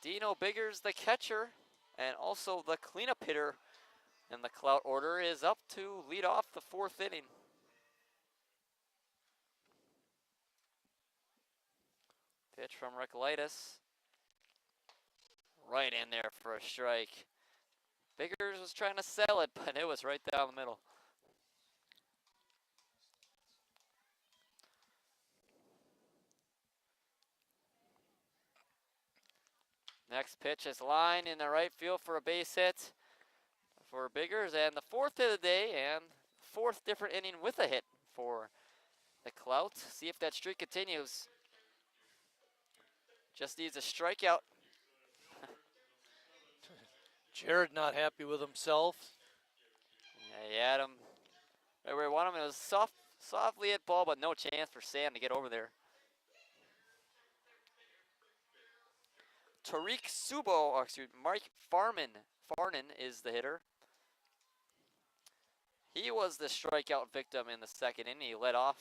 Dino Biggers, the catcher, and also the cleanup hitter in the Clout order, is up to lead off the 4th inning. Pitch from Recolytis. Right in there for a strike. Biggers was trying to sell it, but it was right down the middle. Next pitch is line in the right field for a base hit for Biggers, and the fourth hit of the day, and fourth different inning with a hit for the Clout. See if that streak continues. Just needs a strikeout. Jared not happy with himself. Yeah, he had him right where he wanted him. It was softly hit ball, but no chance for Sam to get over there. Tariq Subo, or excuse me, Mike Farnan is the hitter. He was the strikeout victim in the second inning. He led off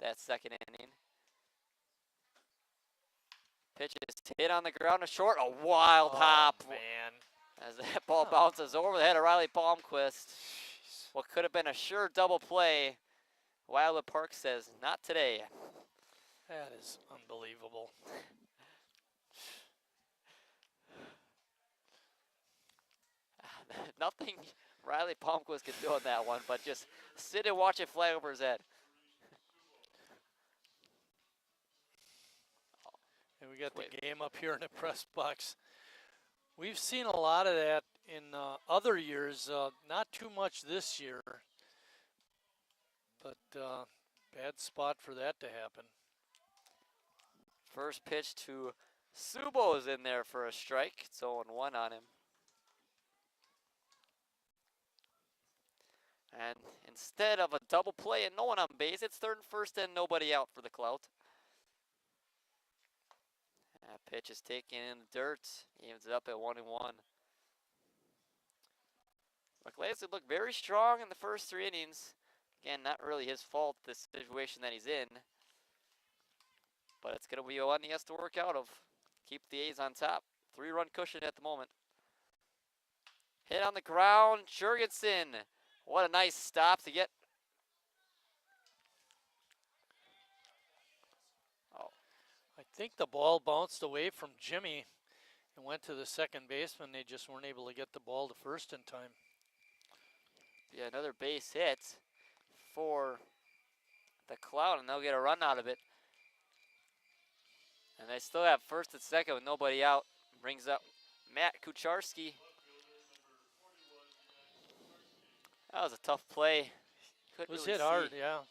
that second inning. Pitch is hit on the ground to short. A wild hop. Man. As that ball bounces over the head of Riley Palmquist. What could have been a sure double play. Wildwood Park says, not today. That is unbelievable. Nothing Riley Palmquist could do on that one, but just sit and watch it fly over his head. And we got the game up here in the press box. We've seen a lot of that in other years, not too much this year, but bad spot for that to happen. First pitch to Subo is in there for a strike. It's 0-1 on him. And instead of a double play and no one on base, it's third and first and nobody out for the Clout. That pitch is taken in the dirt. Evens it up at 1-1. McLeod looked very strong in the first 3 innings. Again, not really his fault, this situation that he's in. But it's going to be one he has to work out of. Keep the A's on top. 3-run cushion at the moment. Hit on the ground, Jurgensen. What a nice stop to get. Oh. I think the ball bounced away from Jimmy and went to the second baseman. They just weren't able to get the ball to first in time. Yeah, another base hit for the Clout, and they'll get a run out of it. And they still have first and second with nobody out. Brings up Matt Kucharski. That was a tough play. It was hit hard, yeah. Looks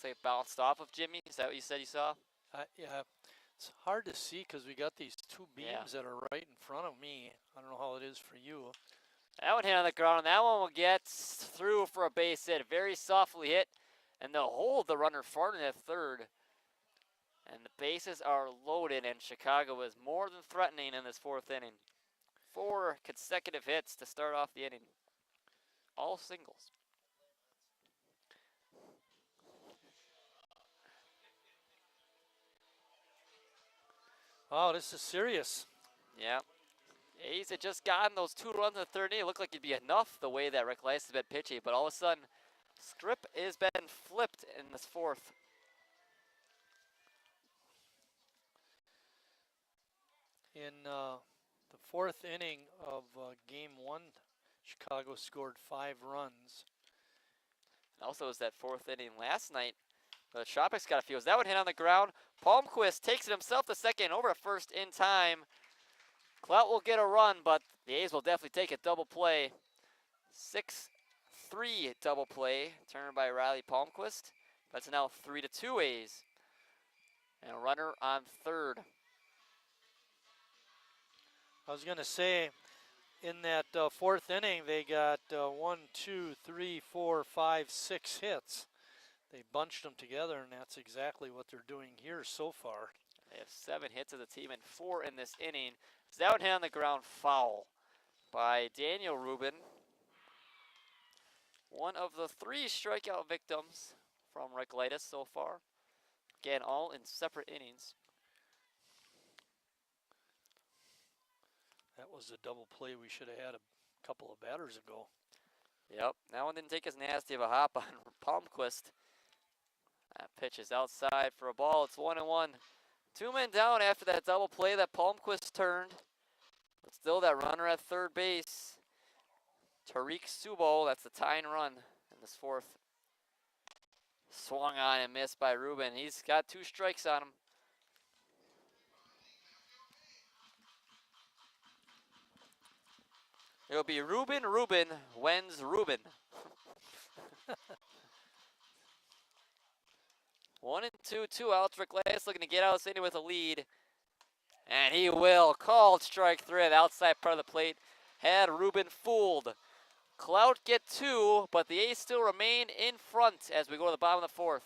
like it bounced off of Jimmy. Is that what you said you saw? Yeah. It's hard to see because we got these two beams that are right in front of me. I don't know how it is for you. That one hit on the ground, and that one will get through for a base hit. Very softly hit, and they'll hold the runner Farnan at third. And the bases are loaded, and Chicago is more than threatening in this fourth inning. 4 consecutive hits to start off the inning. All singles. Oh, this is serious. Yeah. A's had just gotten those 2 runs in the third inning. It looked like it'd be enough the way that Rick Lice has been pitching, but all of a sudden, script has been flipped in this fourth. In the fourth inning of game 1, Chicago scored 5 runs. Also, it was that fourth inning last night. The Tropics got a few. That one hit on the ground. Palmquist takes it himself to second, over to first in time. Clout will get a run, but the A's will definitely take a double play. 6-3 double play, turned by Riley Palmquist. That's now 3-2 A's. And a runner on third. I was going to say, in that fourth inning, they got 1, 2, 3, 4, 5, 6 hits. They bunched them together, and that's exactly what they're doing here so far. They have 7 hits of the team and 4 in this inning. So that one hit on the ground, foul by Daniel Rubin. One of the 3 strikeout victims from Ricklitis so far. Again, all in separate innings. That was a double play we should have had a couple of batters ago. Yep, that one didn't take as nasty of a hop on Palmquist. That pitch is outside for a ball. It's 1-1. 2 men down after that double play that Palmquist turned. But still that runner at third base. Tariq Subo, that's the tying run in this fourth. Swung on and missed by Rubin. He's got 2 strikes on him. It'll be Ruben, Wenz, Ruben. 1 and 2, 2 outs. Rick Glass looking to get out of this inning with a lead. And he will. Called strike 3 at the outside part of the plate. Had Ruben fooled. Clout get 2, but the A's still remain in front as we go to the bottom of the 4th.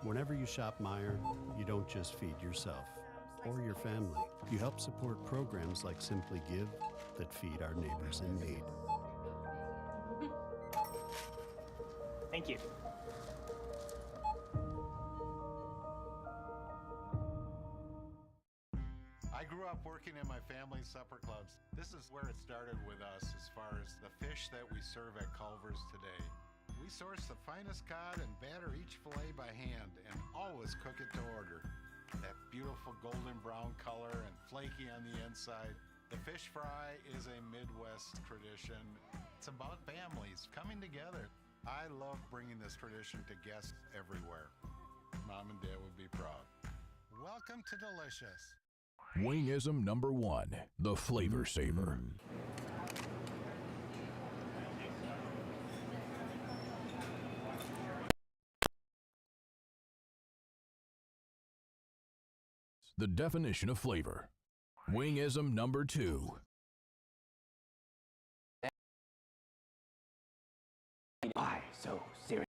Whenever you shop Meijer, you don't just feed yourself or your family. You help support programs like Simply Give that feed our neighbors in need. Thank you. I grew up working in my family's supper clubs. This is where it started with us as far as the fish that we serve at Culver's today. We source the finest cod and batter each fillet by hand and always cook it to order. That beautiful golden brown color and flaky on the inside. The fish fry is a Midwest tradition. It's about families coming together. I love bringing this tradition to guests everywhere. Mom and Dad would be proud. Welcome to Delicious. Wingism number 1, the Flavor Saver. The definition of flavor. Wingism number 2. Why so serious?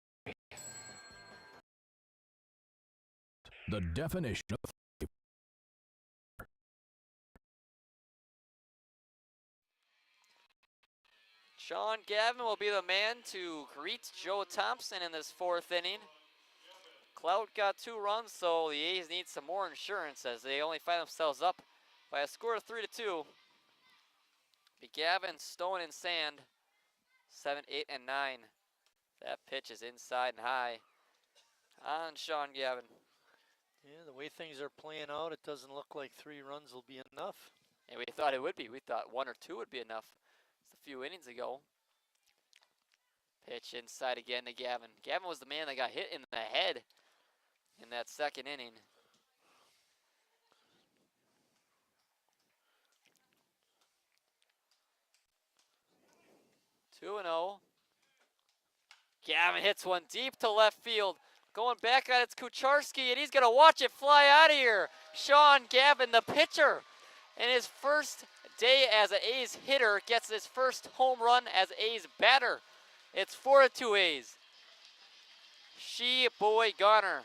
The definition of flavor. Sean Gavin will be the man to greet Joe Thompson in this 4th inning. Clout got 2 runs, so the A's need some more insurance as they only find themselves up by a score of 3-2. Be Gavin, Stone, and Sand, 7, 8, and 9. That pitch is inside and high on Sean Gavin. Yeah, the way things are playing out, it doesn't look like 3 runs will be enough. And we thought it would be. We thought 1 or 2 would be enough just a few innings ago. Pitch inside again to Gavin. Gavin was the man that got hit in the head in that 2nd inning. 2-0. Gavin hits one deep to left field. Going back on it's Kucharski, and he's going to watch it fly out of here. Sean Gavin, the pitcher, in his first day as an A's hitter, gets his first home run as A's batter. It's 4-2 A's. Sheboygan.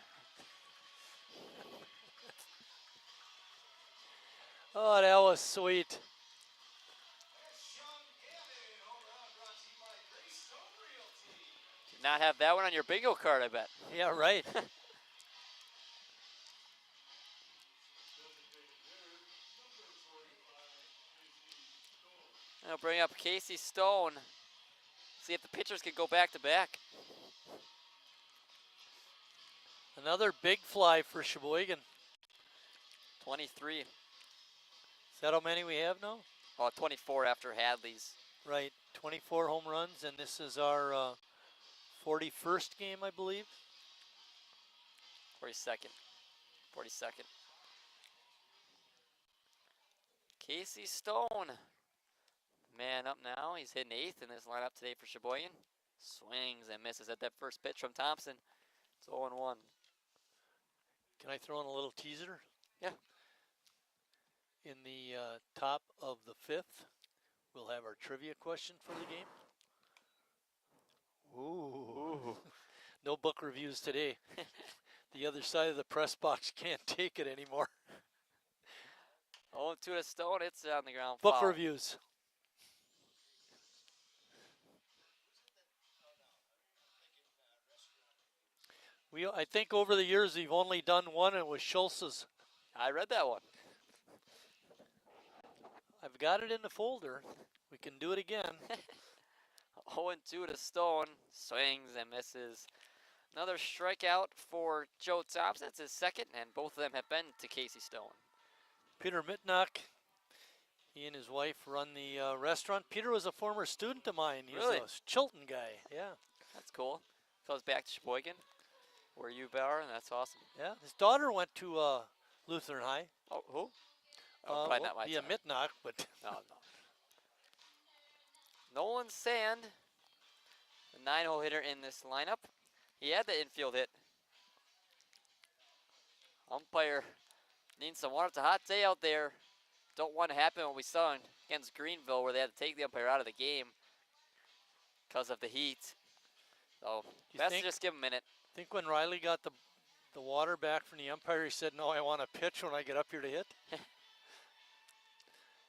Oh, that was sweet. Did not have that one on your bingo card, I bet. Yeah, right. I'll bring up Casey Stone. See if the pitchers can go back to back. Another big fly for Sheboygan. 23. Is that how many we have now? Oh, 24 after Hadley's. Right, 24 home runs, and this is our 41st game, I believe. 42nd. 42nd. Casey Stone. Man up now. He's hitting 8th in this lineup today for Sheboygan. Swings and misses at that first pitch from Thompson. It's 0-1. Can I throw in a little teaser? Yeah. In the top of the 5th, we'll have our trivia question for the game. Ooh. No book reviews today. The other side of the press box can't take it anymore. 0-2 to Stone. It's on the ground. Book foul. reviews. I think over the years we've only done one, and it was Schultz's. I read that one. I've got it in the folder. We can do it again. 0-2 to Stone. Swings and misses. Another strikeout for Joe Thompson. It's his 2nd, and both of them have been to Casey Stone. Peter Mitnock, He and his wife run the restaurant. Peter was a former student of mine. He Really? was a Chilton guy. Yeah. That's cool. Goes back to Sheboygan, where you are, and that's awesome. Yeah. His daughter went to Lutheran High. Oh, who? Oh, probably not my Yeah, time. Mitnock, but No. Nolan Sand, the 9-hole hitter in this lineup. He had the infield hit. Umpire needs some water. It's a hot day out there. Don't want to happen what we saw against Greenville, where they had to take the umpire out of the game because of the heat. So best to just give him a minute. I think when Riley got the water back from the umpire, he said, "No, I want to pitch when I get up here to hit."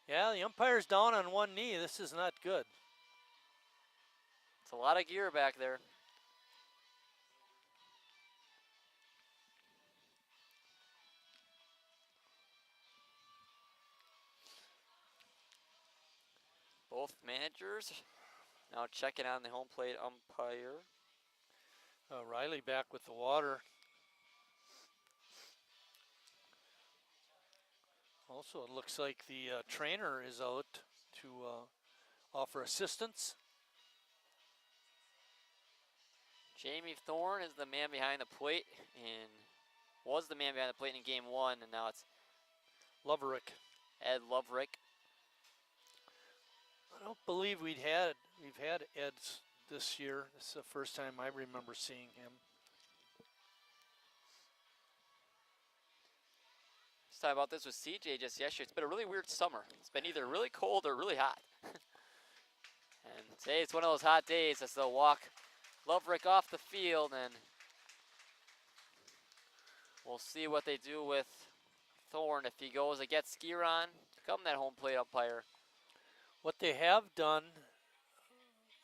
Yeah, the umpire's down on one knee. This is not good. It's a lot of gear back there. Both managers now checking on the home plate umpire. Riley back with the water. Also, it looks like the trainer is out to offer assistance. Jamie Thorne is the man behind the plate, and was the man behind the plate in game 1, and now it's Loverick. Ed Loverick. I don't believe we've had Eds this year. This is the first time I remember seeing him. Let's talk about this with CJ just yesterday. It's been a really weird summer. It's been either really cold or really hot. And today it's one of those hot days as they'll walk Loverick off the field, and we'll see what they do with Thorne if he goes to get Skiron, become that home plate umpire. What they have done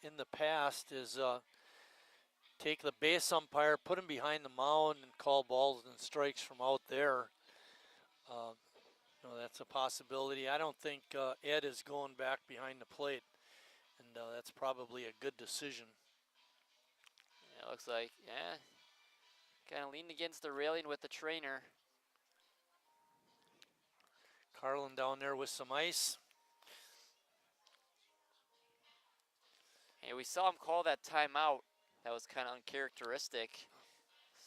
in the past is take the base umpire, put him behind the mound, and call balls and strikes from out there. That's a possibility. I don't think Ed is going back behind the plate, and that's probably a good decision. Yeah, it looks like, yeah, kind of leaned against the railing with the trainer. Carlin down there with some ice. Hey, we saw him call that timeout. That was kind of uncharacteristic.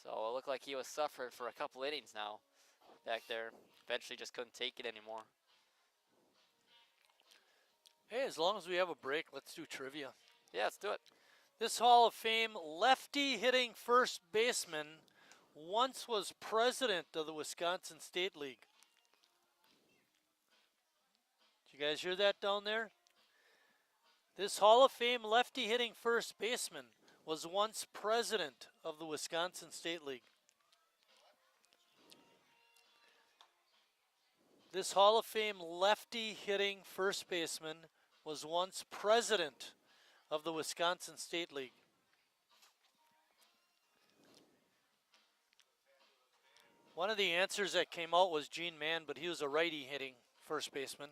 So it looked like he was suffering for a couple innings now back there. Eventually just couldn't take it anymore. Hey, as long as we have a break, let's do trivia. Yeah, let's do it. This Hall of Fame lefty hitting first baseman once was president of the Wisconsin State League. Did you guys hear that down there? This Hall of Fame lefty hitting first baseman was once president of the Wisconsin State League. This Hall of Fame lefty hitting first baseman was once president of the Wisconsin State League. One of the answers that came out was Gene Mann, but he was a righty hitting first baseman.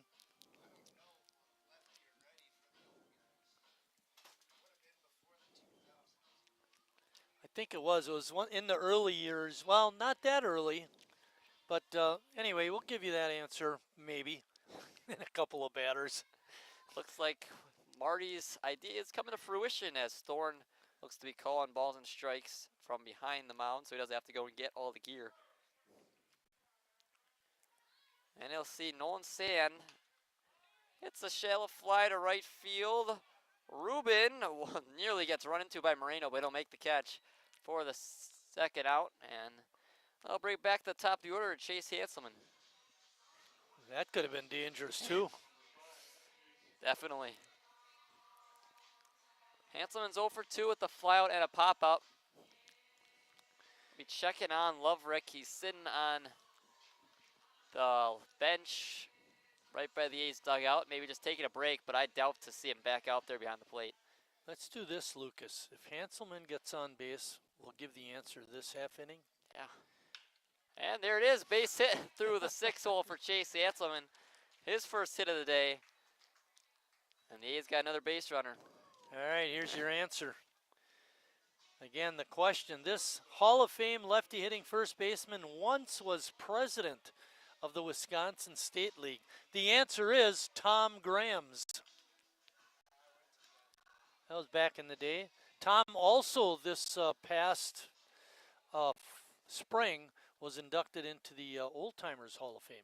I think it was one in the early years. Well, not that early. But anyway, we'll give you that answer, maybe, in a couple of batters. Looks like Marty's idea is coming to fruition as Thorne looks to be calling balls and strikes from behind the mound, so he doesn't have to go and get all the gear. And he'll see Nolan Sand hits a shallow fly to right field. Rubin nearly gets run into by Moreno, but he'll make the catch for the second out, and I'll bring back the top of the order to Chase Hanselman. That could have been dangerous too. Definitely. Hanselman's 0 for 2 with the flyout and a pop-up. Be checking on Loverick. He's sitting on the bench right by the A's dugout. Maybe just taking a break, but I doubt to see him back out there behind the plate. Let's do this, Lucas. If Hanselman gets on base, we'll give the answer this half inning. Yeah. And there it is, base hit through the 6th hole for Chase Hanselman. His first hit of the day. And the A's got another base runner. All right, here's your answer. Again, the question, this Hall of Fame lefty hitting first baseman once was president of the Wisconsin State League? The answer is Tom Grams. That was back in the day. Tom also this past spring was inducted into the Old Timers Hall of Fame.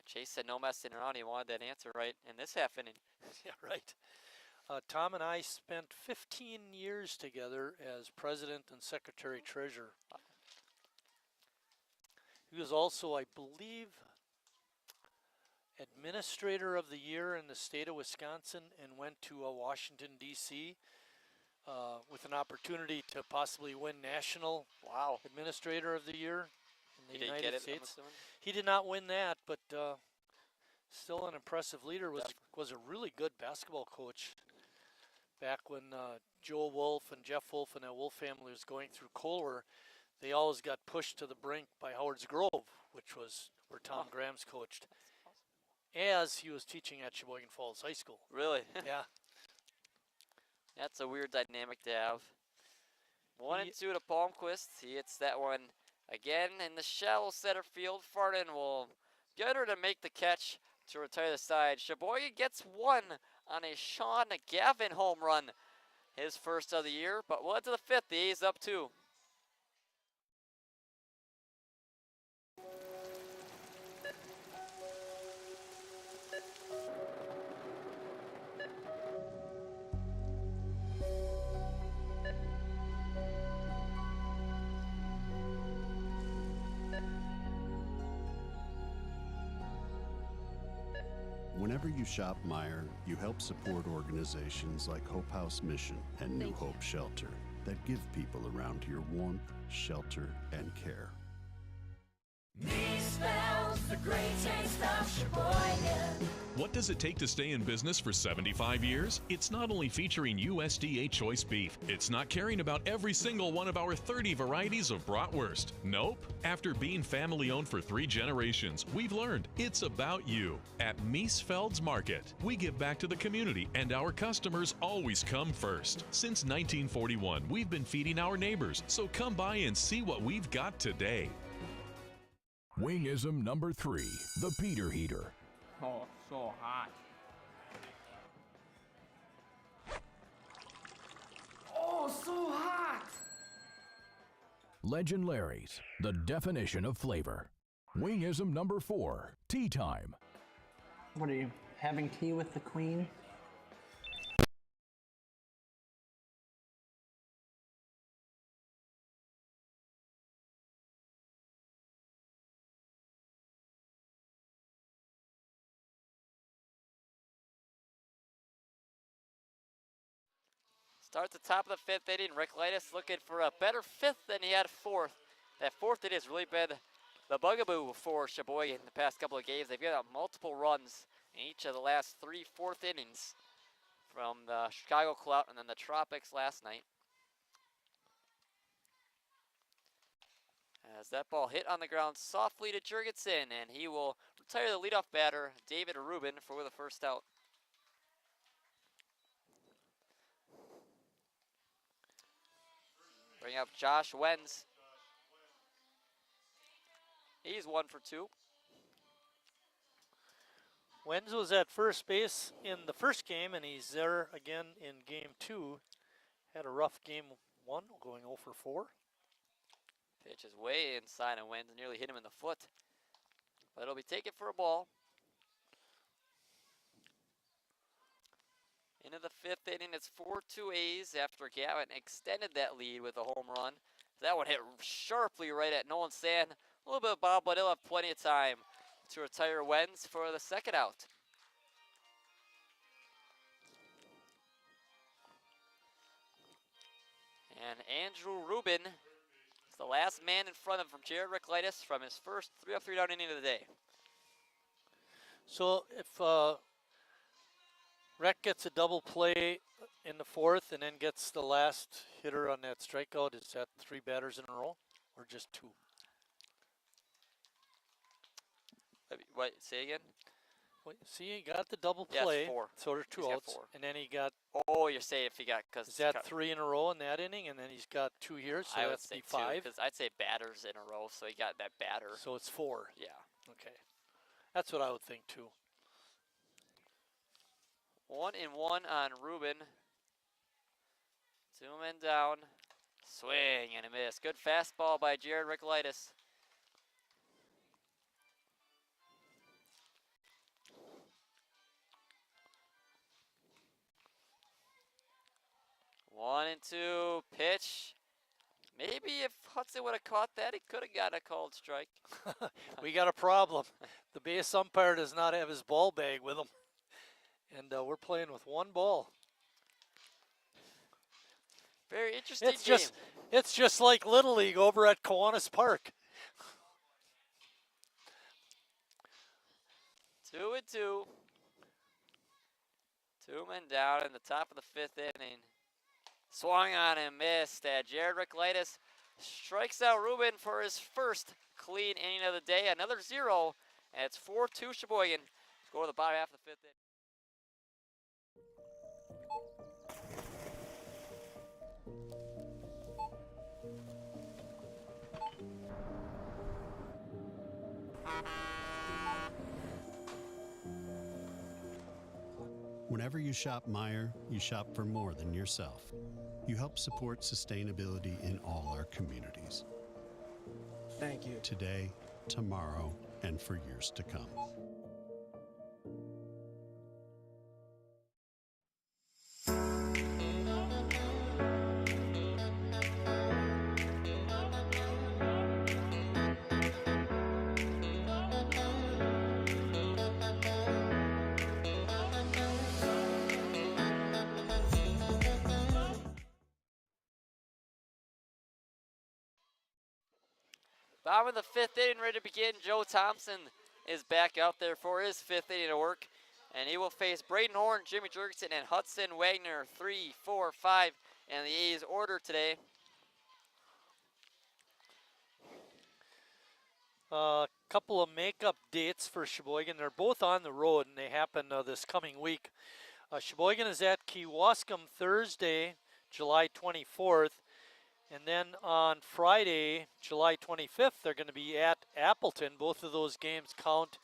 Chase said no messing around. He wanted that answer right in this half inning. Yeah, right. Tom and I spent 15 years together as president and secretary treasurer. He was also, I believe, administrator of the year in the state of Wisconsin and went to Washington, D.C. With an opportunity to possibly win national administrator of the year in the United States. He did not win that, but still an impressive leader. Was a really good basketball coach back when Joe Wolf and Jeff Wolf and that Wolf family was going through Kohler. They always got pushed to the brink by Howard's Grove, which was where Tom Grams coached, as he was teaching at Sheboygan Falls High School. Really? Yeah. That's a weird dynamic to have. 1 and 2 to Palmquist. He hits that one again in the shallow center field. Farden will get her to make the catch to retire the side. Sheboygan gets one on a Sean Gavin home run, his first of the year, but we'll head to the 5th. The A's up 2. Whenever you shop Meijer, you help support organizations like Hope House Mission and New Hope Shelter that give people around here warmth, shelter, and care. Me spells the great taste of Sheboygan. What does it take to stay in business for 75 years? It's not only featuring USDA choice beef, it's not caring about every single one of our 30 varieties of bratwurst. Nope. After being family owned for 3 generations, we've learned it's about you. At Miesfeld's Market, we give back to the community and our customers always come first. Since 1941, we've been feeding our neighbors, so come by and see what we've got today. Wingism number 3, the Peter Heater. Oh, so hot. Oh, so hot! Legend Larry's, the definition of flavor. Wingism number 4, tea time. What are you, having tea with the queen? Start the top of the 5th inning. Rick Lightus looking for a better 5th than he had 4th. That 4th inning has really been the bugaboo for Sheboygan in the past couple of games. They've got multiple runs in each of the last 3 4th innings from the Chicago Clout and then the Tropics last night. As that ball hit on the ground softly to Jurgensen, and he will retire the leadoff batter, David Rubin, for the first out. Bring up Josh Wenz. He's 1 for 2. Wenz was at first base in the first game, and he's there again in game 2. Had a rough game 1, going 0 for 4. Pitch is way inside, and Wenz nearly hit him in the foot. But it'll be taken for a ball. Into the 5th inning, it's 4-2 A's after Gavin extended that lead with a home run. That one hit sharply right at Nolan Sand. A little bit of bob, but he'll have plenty of time to retire Wenz for the second out. And Andrew Rubin is the last man in front of him from Jared Ricklitis from his first 3-up, 3-down inning of the day. So if Rec gets a double play in the 4th and then gets the last hitter on that strikeout, is that 3 batters in a row or just 2? What, say again? Well, see, he got the double Yeah, it's play. 4. So there's 2 He's got outs. 4. And then he got, Oh, you're saying if he got, because is that 3 in a row in that inning? And then he's got 2 here, so I would that's say be 2, 5. because I'd say batters in a row, so he got that batter. So it's 4. Yeah. Okay. That's what I would think, too. 1-1 on Ruben. 2 men down. Swing and a miss. Good fastball by Jared Ricklitis. One and 2 pitch. Maybe if Hudson would have caught that, he could have gotten a called strike. We got a problem. The base umpire does not have his ball bag with him. And we're playing with 1 ball. Very interesting game. It's just like Little League over at Kiwanis Park. 2 and 2. 2 men down in the top of the 5th inning. Swung on and missed. Jared Ricklitis strikes out Ruben for his first clean inning of the day. Another 0, and it's 4-2 Sheboygan. Go to the bottom half of the 5th inning. Whenever you shop Meijer, you shop for more than yourself. You help support sustainability in all our communities. Thank you. Today, tomorrow, and for years to come. Bottom of the 5th inning, ready to begin. Joe Thompson is back out there for his 5th inning of work. And he will face Braden Horn, Jimmy Jurgensen, and Hudson Wagner. 3, 4, 5, and the A's order today. A couple of makeup dates for Sheboygan. They're both on the road, and they happen this coming week. Sheboygan is at Kewaskum Thursday, July 24th. And then on Friday, July 25th, they're going to be at Appleton. Both of those games count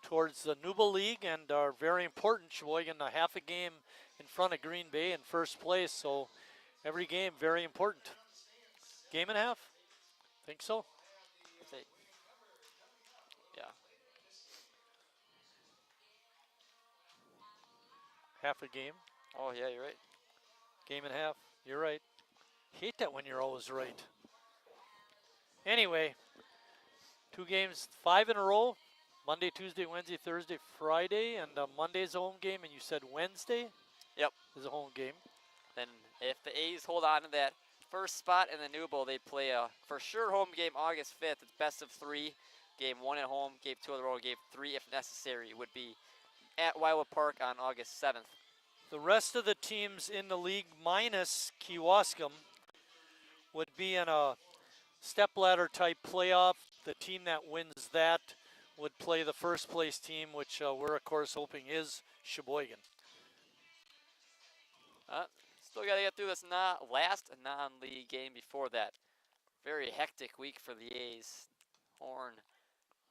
towards the Nubel League and are very important. Sheboygan a half a game in front of Green Bay in first place, so every game very important. Game and a half? Think so? Yeah. Half a game? Oh, yeah, you're right. Game and a half? You're right. Hate that when you're always right. Anyway, 2 games, 5 in a row. Monday, Tuesday, Wednesday, Thursday, Friday, and Monday's a home game, and you said Wednesday? Yep. Is a home game. Then if the A's hold on to that first spot in the New Bowl, they play a for sure home game August 5th. It's best of 3. Game 1 at home, game 2 on the road, game 3 if necessary would be at Wildwood Park on August 7th. The rest of the teams in the league minus Kewaskum would be in a stepladder type playoff. The team that wins that would play the first place team, which we're of course hoping is Sheboygan. Still got to get through this last non-league game before that. Very hectic week for the A's. Horn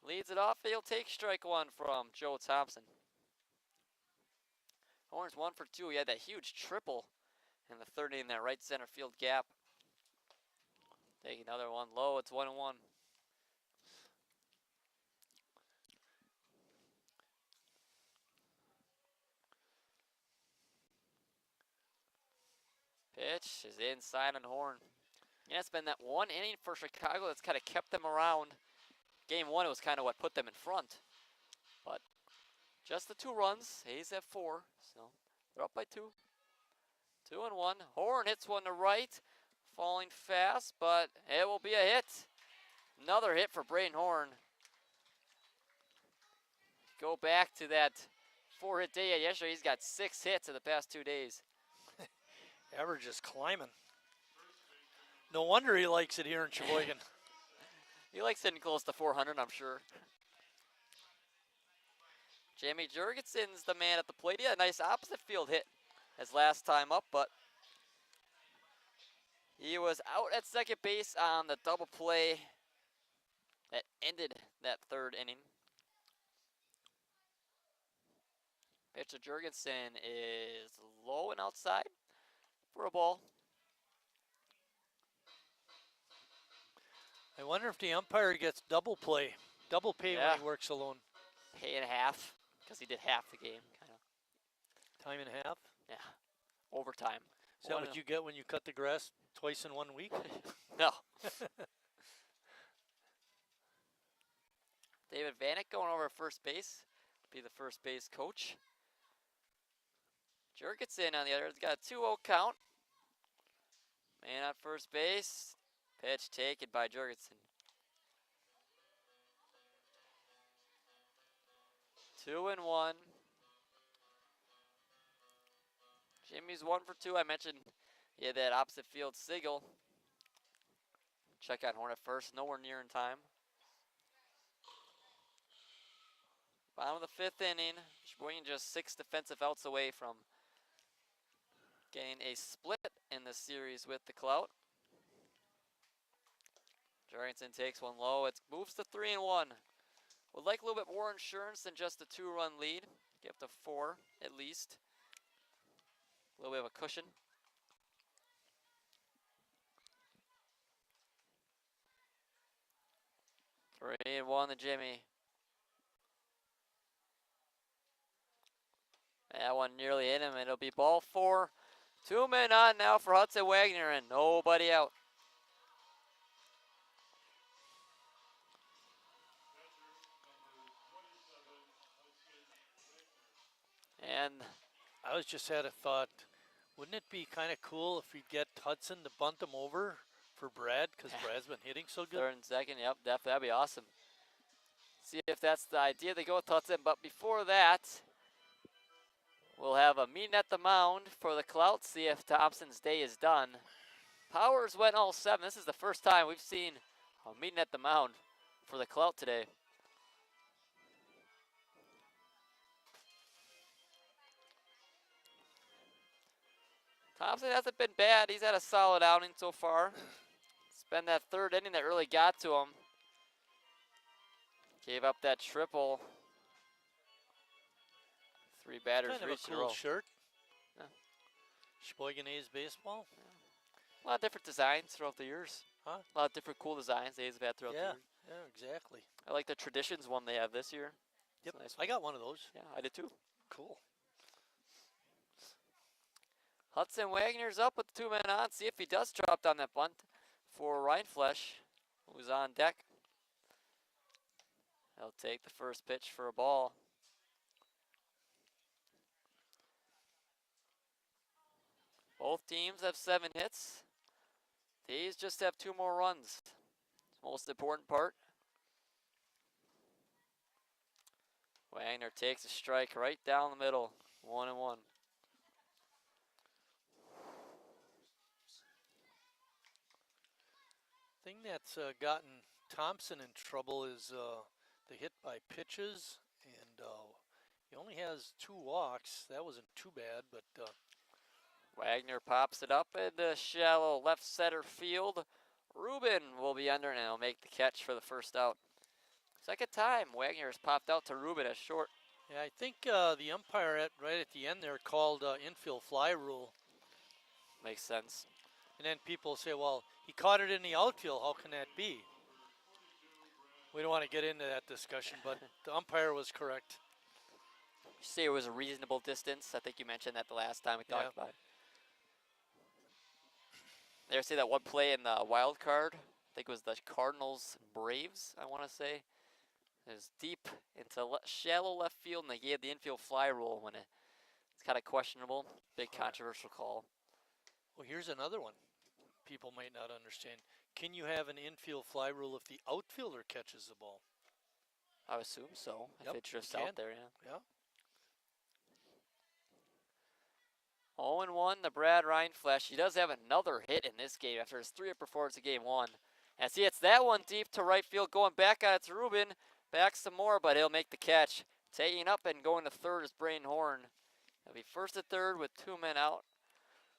leads it off. He'll take strike 1 from Joe Thompson. Horn's 1 for 2. He had that huge triple in the 3rd inning, that right center field gap. Take another one low. It's 1-1. Pitch is inside on Horn. Yeah, it's been that one inning for Chicago that's kind of kept them around. Game 1, it was kind of what put them in front. But just the 2 runs. A's have 4, so they're up by 2. 2-1. Horn hits one to right. Falling fast, but it will be a hit. Another hit for Braden Horn. Go back to that 4-hit day yesterday. He's got 6 hits in the past 2 days. Average is climbing. No wonder he likes it here in Sheboygan. He likes hitting close to 400, I'm sure. Jamie Jurgensen's the man at the plate. He had a nice opposite field hit his last time up, but he was out at second base on the double play that ended that third inning. Pitcher Jurgensen is low and outside for a ball. I wonder if the umpire gets double pay when he works alone. Pay and a half, because he did half the game, kind of. Time and a half? Yeah, overtime. Is that what you get when you cut the grass twice in 1 week? No. David Vanek going over at first base, be the first base coach. Jurgensen on the other, has got a 2-0 count. Man on first base, pitch taken by Jurgensen. 2-1. Jimmy's 1 for 2. I mentioned he had that opposite field single. Check on Horn at first, nowhere near in time. Bottom of the 5th inning. Sheboygan just 6 defensive outs away from getting a split in the series with the Clout. Jurgensen takes one low. It moves to 3-1. Would like a little bit more insurance than just a 2-run lead. Get up to 4 at least. A little bit of a cushion. 3-1 to Jimmy. That one nearly hit him. It'll be ball 4. 2 men on now for Hudson Wagner and nobody out. And I was just had a thought. Wouldn't it be kind of cool if we get Hudson to bunt him over for Brad, because Brad's been hitting so good? 3rd and 2nd, yep, that'd be awesome. See if that's the idea. They go with Hudson, but before that, we'll have a meeting at the mound for the Clout, see if Thompson's day is done. Powers went all 7. This is the first time we've seen a meeting at the mound for the Clout today. Thompson hasn't been bad. He's had a solid outing so far. It's been that 3rd inning that really got to him. Gave up that triple. 3 batters Kind of reached a in a cool row. shirt. Yeah. Sheboygan A's baseball. A lot of different designs throughout the years. Huh? A lot of different cool designs the A's have had throughout the years. Yeah, exactly. I like the Traditions one they have this year. Yep, Nice I got one of those. Yeah, I did too. Cool. Hudson Wagner's up with the 2 men on. See if he does drop down that bunt for Reinflesch, who's on deck. He'll take the first pitch for a ball. Both teams have 7 hits. The A's just have 2 more runs. It's the most important part. Wagner takes a strike right down the middle. 1-1. Thing that's gotten Thompson in trouble is the hit by pitches, and he only has 2 walks. That wasn't too bad, but Wagner pops it up in the shallow left center field. Rubin will be under and he'll make the catch for the first out. Second time Wagner has popped out to Rubin at short. yeah, I think the umpire right at the end there called infield fly rule. Makes sense. And then people say, well, he caught it in the outfield. How can that be? We don't want to get into that discussion, but the umpire was correct. You say it was a reasonable distance. I think you mentioned that the last time we talked about it. They ever see that one play in the wild card? I think it was the Cardinals Braves, I want to say. It was deep into shallow left field, and they gave the infield fly rule when it's kind of questionable. Big controversial call. Well, here's another one people might not understand. Can you have an infield fly rule if the outfielder catches the ball? I would assume so, Yep, if it drifts you out can. there, yeah. Yeah. 0-1 to Brad Reinflesch. He does have another hit in this game after his 3-hit performance in game 1. As he hits that one deep to right field, going back on it to Rubin. Back some more, but he'll make the catch. Taking up and going to third is Braden Horn. He'll be first to third with 2 men out.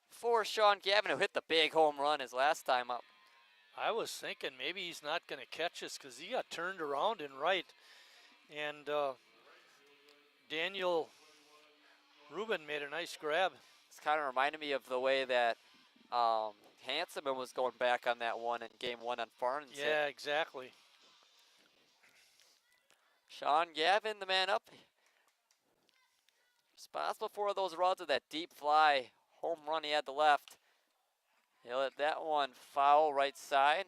For Sean Gavin, who hit the big home run his last time up. I was thinking maybe he's not going to catch us because he got turned around and right. And Daniel Rubin made a nice grab. It's kind of reminded me of the way that Hanselman was going back on that one in game 1 on Farn's hit. Yeah, exactly. Sean Gavin, the man up. Responsible for those runs with that deep fly home run he had to left. He'll let that one foul right side.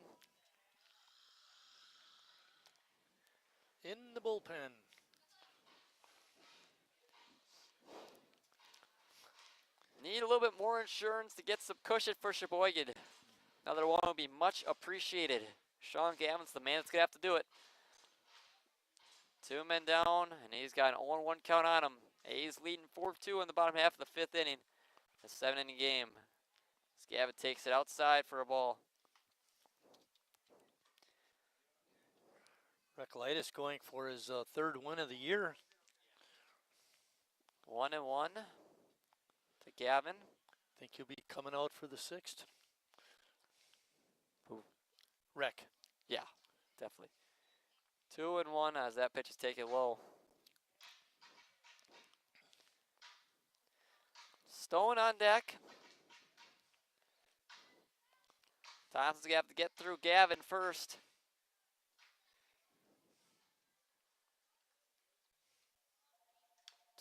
In the bullpen. Need a little bit more insurance to get some cushion for Sheboygan. Another one would be much appreciated. Sean Gavin's the man that's going to have to do it. 2 men down, and he's got an 0-1 count on him. A's leading 4-2 in the bottom half of the 5th inning. A 7-inning game. As Gavin takes it outside for a ball. Recolytis going for his 3rd win of the year. 1-1 to Gavin. Think he'll be coming out for the 6th. Who? Rec. Yeah, definitely. 2-1 as that pitch is taken low. Stone on deck. Thompson's going to have to get through Gavin first.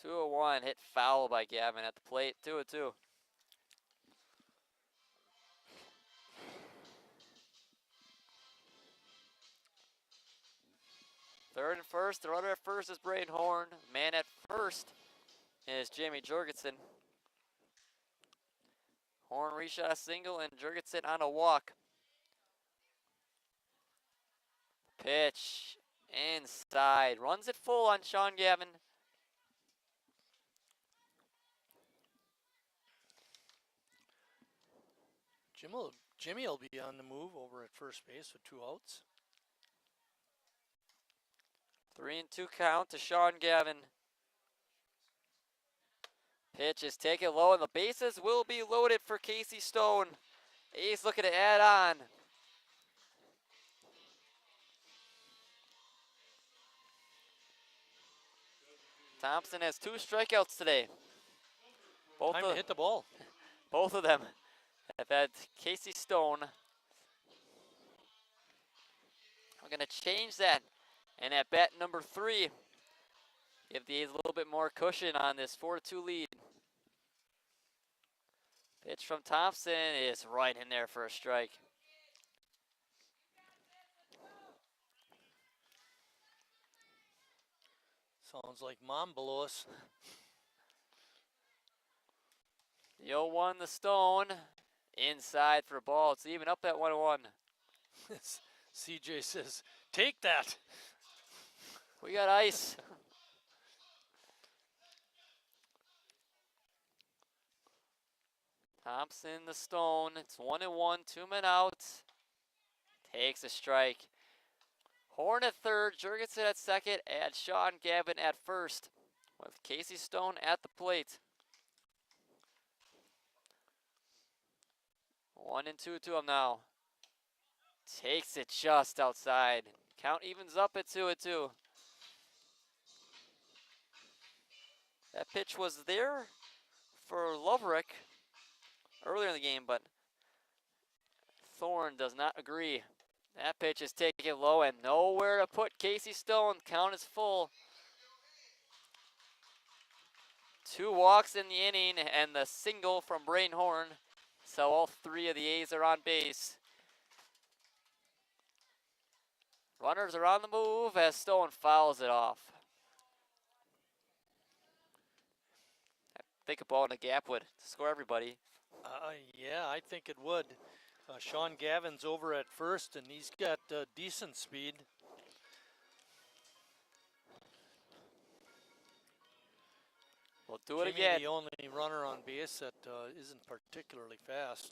Two 2-1 hit foul by Gavin at the plate. 2-2. Third and first. The runner at first is Braden Horn. Man at first is Jamie Jorgensen. Horn reshot a single and Jorgensen on a walk. Pitch inside. Runs it full on Sean Gavin. Jimmy will be on the move over at first base with 2 outs. 3-2 count to Sean Gavin. Pitch is taken low and the bases will be loaded for Casey Stone. A's looking to add on. Thompson has 2 strikeouts today. Time to hit the ball. Both of them have had Casey Stone. We're going to change that. And at bat number 3, give the A's a little bit more cushion on this 4-2 lead. Pitch from Thompson is right in there for a strike. Sounds like mom below us. The 0-1 the Stone. Inside for a ball. It's even up at 1-1. CJ says, take that. We got ice. Thompson, the Stone. It's 1-1, 2 men out. Takes a strike. Horn at third, Jurgensen at second, and Sean Gavin at first, with Casey Stone at the plate. 1-2 to him now. Takes it just outside. Count evens up at 2-2. That pitch was there for Loverick earlier in the game, but Thorne does not agree. That pitch is taken low and nowhere to put Casey Stone. Count is full. 2 walks in the inning and the single from Braden Horn. So all 3 of the A's are on base. Runners are on the move as Stone fouls it off. I think a ball in the gap would score everybody. Yeah, I think it would. Sean Gavin's over at first, and he's got decent speed. We'll do it Jimmy, again. the only runner on base that isn't particularly fast.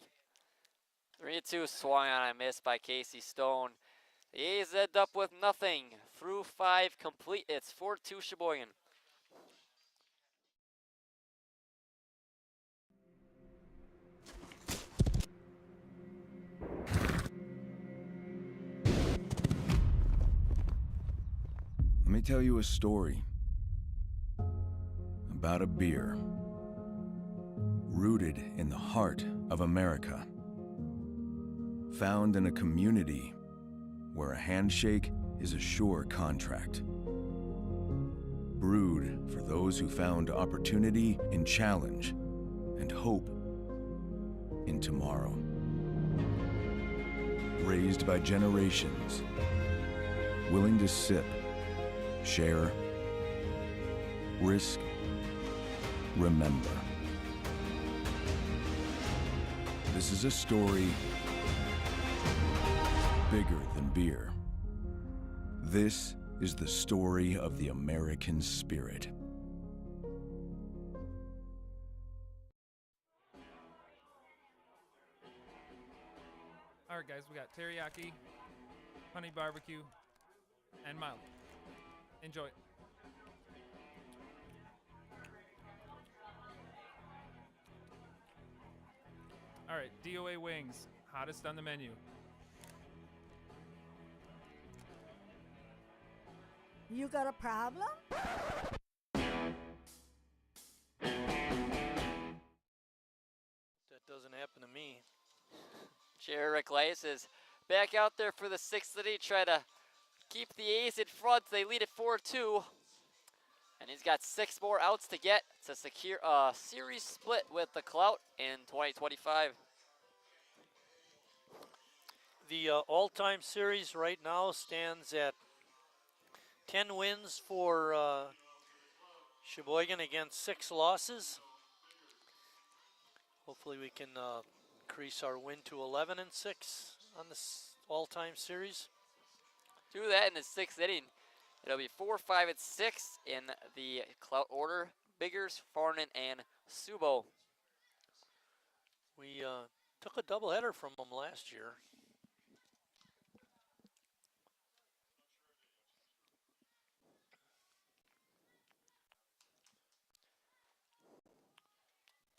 3-2 swung on a miss by Casey Stone. The A's end up with nothing through 5 complete. It's 4-2 Sheboygan. me tell you a story about a beer rooted in the heart of America, found in a community where a handshake is a sure contract, brewed for those who found opportunity in challenge and hope in tomorrow, raised by generations willing to sip, share, risk, remember. This is a story bigger than beer. This is the story of the American spirit. All right, guys, we got teriyaki, honey barbecue, and mild. Enjoy. All right, DOA wings, hottest on the menu. You got a problem? That doesn't happen to me. Jared Ricklice is back out there for the sixth inning, try to keep the A's in front. They lead it 4-2. And he's got 6 more outs to get to secure a series split with the Clout in 2025. The all-time series right now stands at 10 wins for Sheboygan against 6 losses. Hopefully we can increase our win to 11-6 on this all-time series. Do that in the 6th inning. It'll be 4, 5, and 6 in the Clout order. Biggers, Farnan, and Subo. We took a doubleheader from them last year.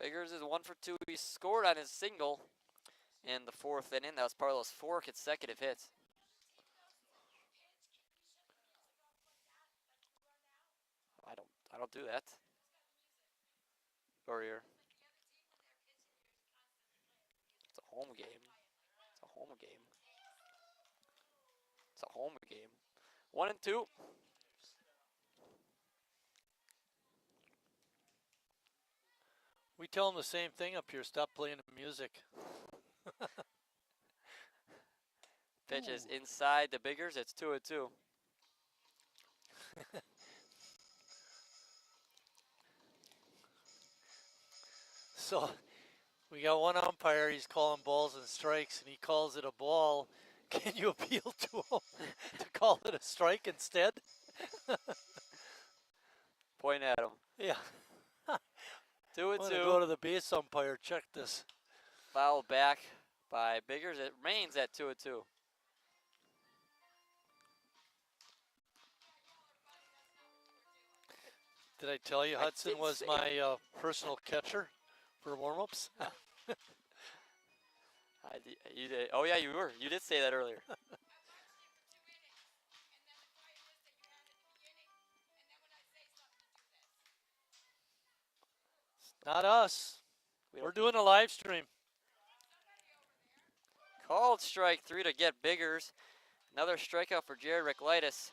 Biggers is 1 for 2. He scored on his single in the 4th inning. That was part of those 4 consecutive hits. I don't do that. Courier. It's a home game. It's a home game. It's a home game. 1 and 2. We tell them the same thing up here. Stop playing the music. Pitch is inside the Biggers. It's 2 and 2. So we got one umpire, he's calling balls and strikes, and he calls it a ball. Can you appeal to him to call it a strike instead? Point at him. Yeah. 2 and I'm 2. gonna go to the base umpire, check this. Foul back by Biggers. It remains at 2 and 2. Did I tell you Hudson was my personal catcher for warm-ups? You did. Oh yeah, you were. You did say that earlier. Not us. We're doing a live stream. Called strike 3 to get Biggers. Another strikeout for Jared Ricklitis.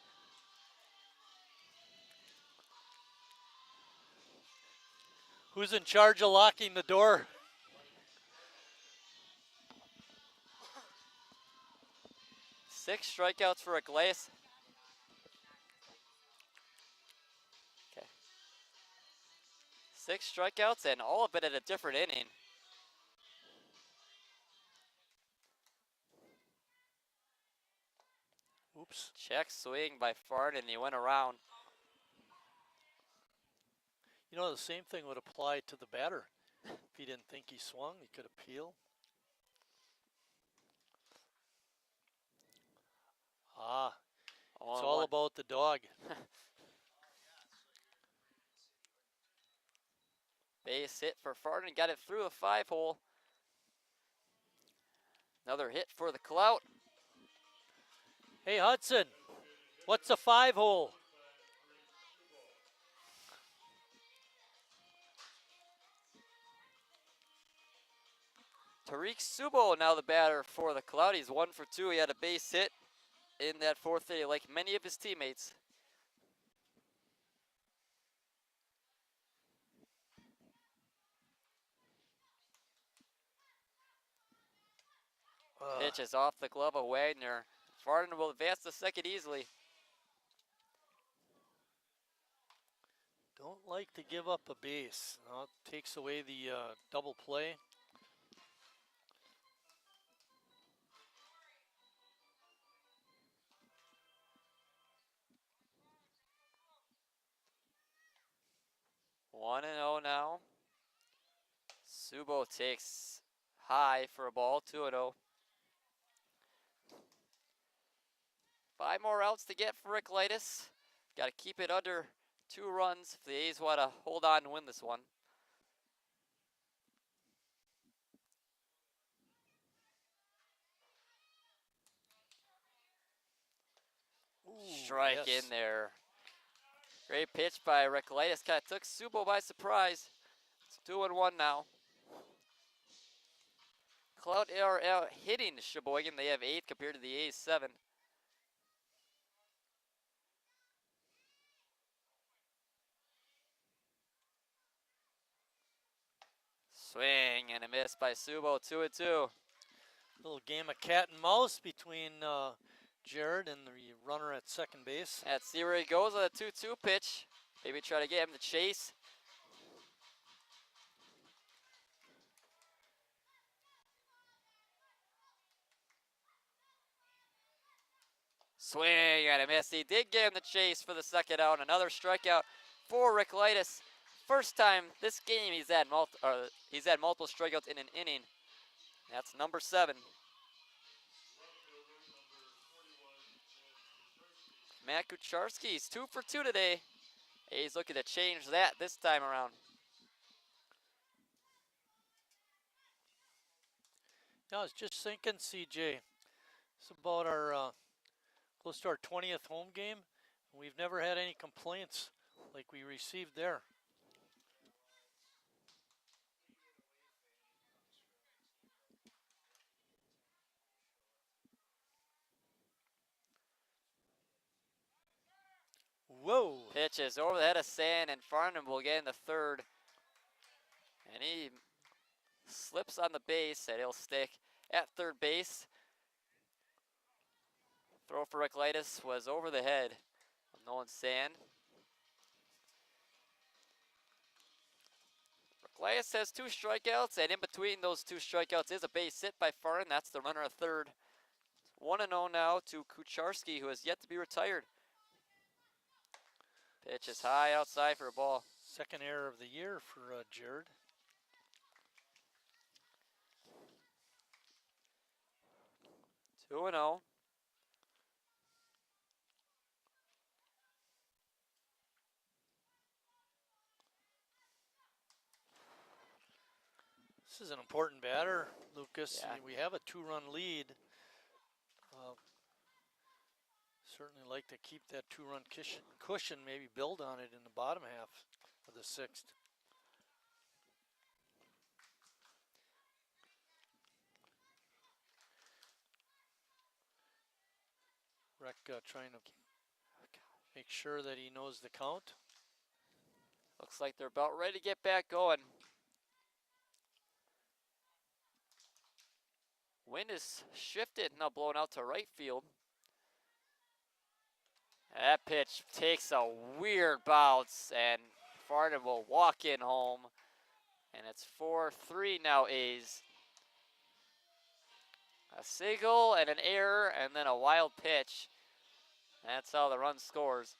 Who's in charge of locking the door? Six strikeouts for Ricklitis. Okay. 6 strikeouts and all of it at a different inning. Oops. Check swing by Fard and he went around. You know, the same thing would apply to the batter. If he didn't think he swung, he could appeal. Ah, it's all about the dog. Base hit for Farden, got it through a 5-hole. Another hit for the Clout. Hey Hudson, what's a 5-hole? Tariq Subo now the batter for the Clout. He's 1 for 2. He had a base hit in that fourth inning like many of his teammates. Pitch is off the glove of Wagner. Farden will advance to second easily. Don't like to give up a base. It takes away the double play. One and 0 now. Subo takes high for a ball, 2-0. 5 more outs to get for Ricklitis. Got to keep it under 2 runs if the A's want to hold on and win this one. Ooh, Strike yes. in there. Great pitch by Ricklitis. Kind of took Subo by surprise. It's 2-1 now. Clout are out hitting Sheboygan. They have 8 compared to the A's 7. Swing and a miss by Subo, 2-2. Little game of cat and mouse between Jared and the runner at second base. Let's see where he goes with a 2-2 pitch. Maybe try to get him to chase. Swing and a miss. He did get him the chase for the second out. Another strikeout for Ricklitis. First time this game he's had multiple strikeouts in an inning. That's number 7. Matt Kucharski's 2 for 2 today. He's looking to change that this time around. Yeah, I was just thinking, CJ, it's about our close to our 20th home game. We've never had any complaints like we received there. Whoa! Pitch is over the head of Sand, and Farnham will get in the third. And he slips on the base, and he'll stick at third base. Throw for Ricklitis was over the head of Nolan Sand. Ricklitis has 2 strikeouts, and in between those 2 strikeouts is a base hit by Farnham. That's the runner at third. 1-0 now to Kucharski, who has yet to be retired. Pitch is high outside for a ball. Second error of the year for Jared. 2-0. This is an important batter, Lucas. Yeah. We have a 2-run lead. Certainly like to keep that 2-run cushion, maybe build on it in the bottom half of the 6th. Rec trying to make sure that he knows the count. Looks like they're about ready to get back going. Wind is shifted, now blowing out to right field. That pitch takes a weird bounce, and Farnham will walk in home. And it's 4-3 now, A's. A single and an error, and then a wild pitch. That's how the run scores.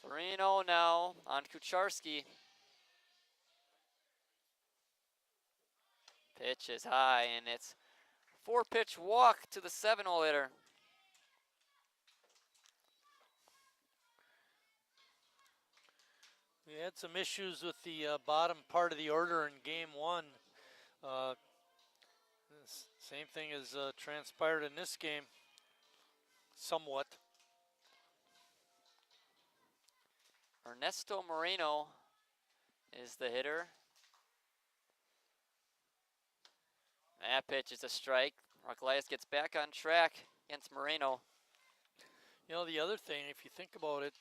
3-0 now on Kucharski. Pitch is high, and it's 4-pitch walk to the 7-0 hitter. We had some issues with the bottom part of the order in game 1. Same thing has transpired in this game, somewhat. Ernesto Moreno is the hitter. That pitch is a strike. Archelaus gets back on track against Moreno. You know, the other thing, if you think about it,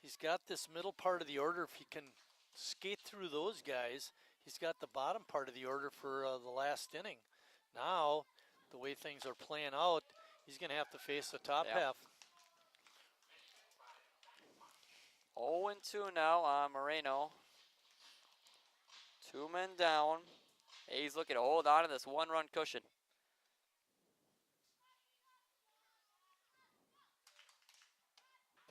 he's got this middle part of the order. If he can skate through those guys, he's got the bottom part of the order for the last inning. Now, the way things are playing out, he's going to have to face the top half. 0-2 now on Moreno. 2 men down. A's looking to hold on to this one-run cushion.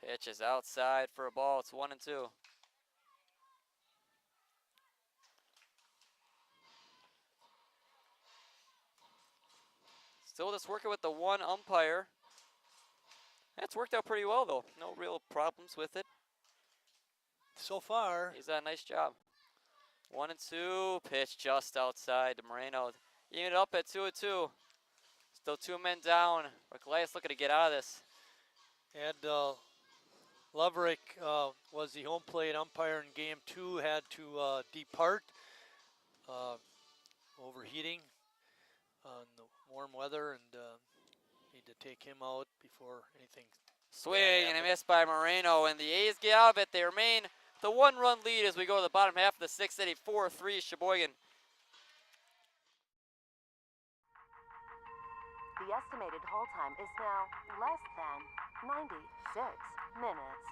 Pitch is outside for a ball. It's 1-2. Still just working with the one umpire. That's worked out pretty well, though. No real problems with it. So far. He's done a nice job. 1-2. Pitch just outside to Moreno. Even up at 2-2. Still 2 men down. Archelaus looking to get out of this. And Loverick was the home plate umpire in game 2, had to depart. Overheating in the warm weather, and need to take him out before anything. Swing and a miss by Moreno, and the A's get out of it. They remain the 1-run lead as we go to the bottom half of the 6th inning. 4-3 Sheboygan. The estimated hold time is now less than 96 minutes.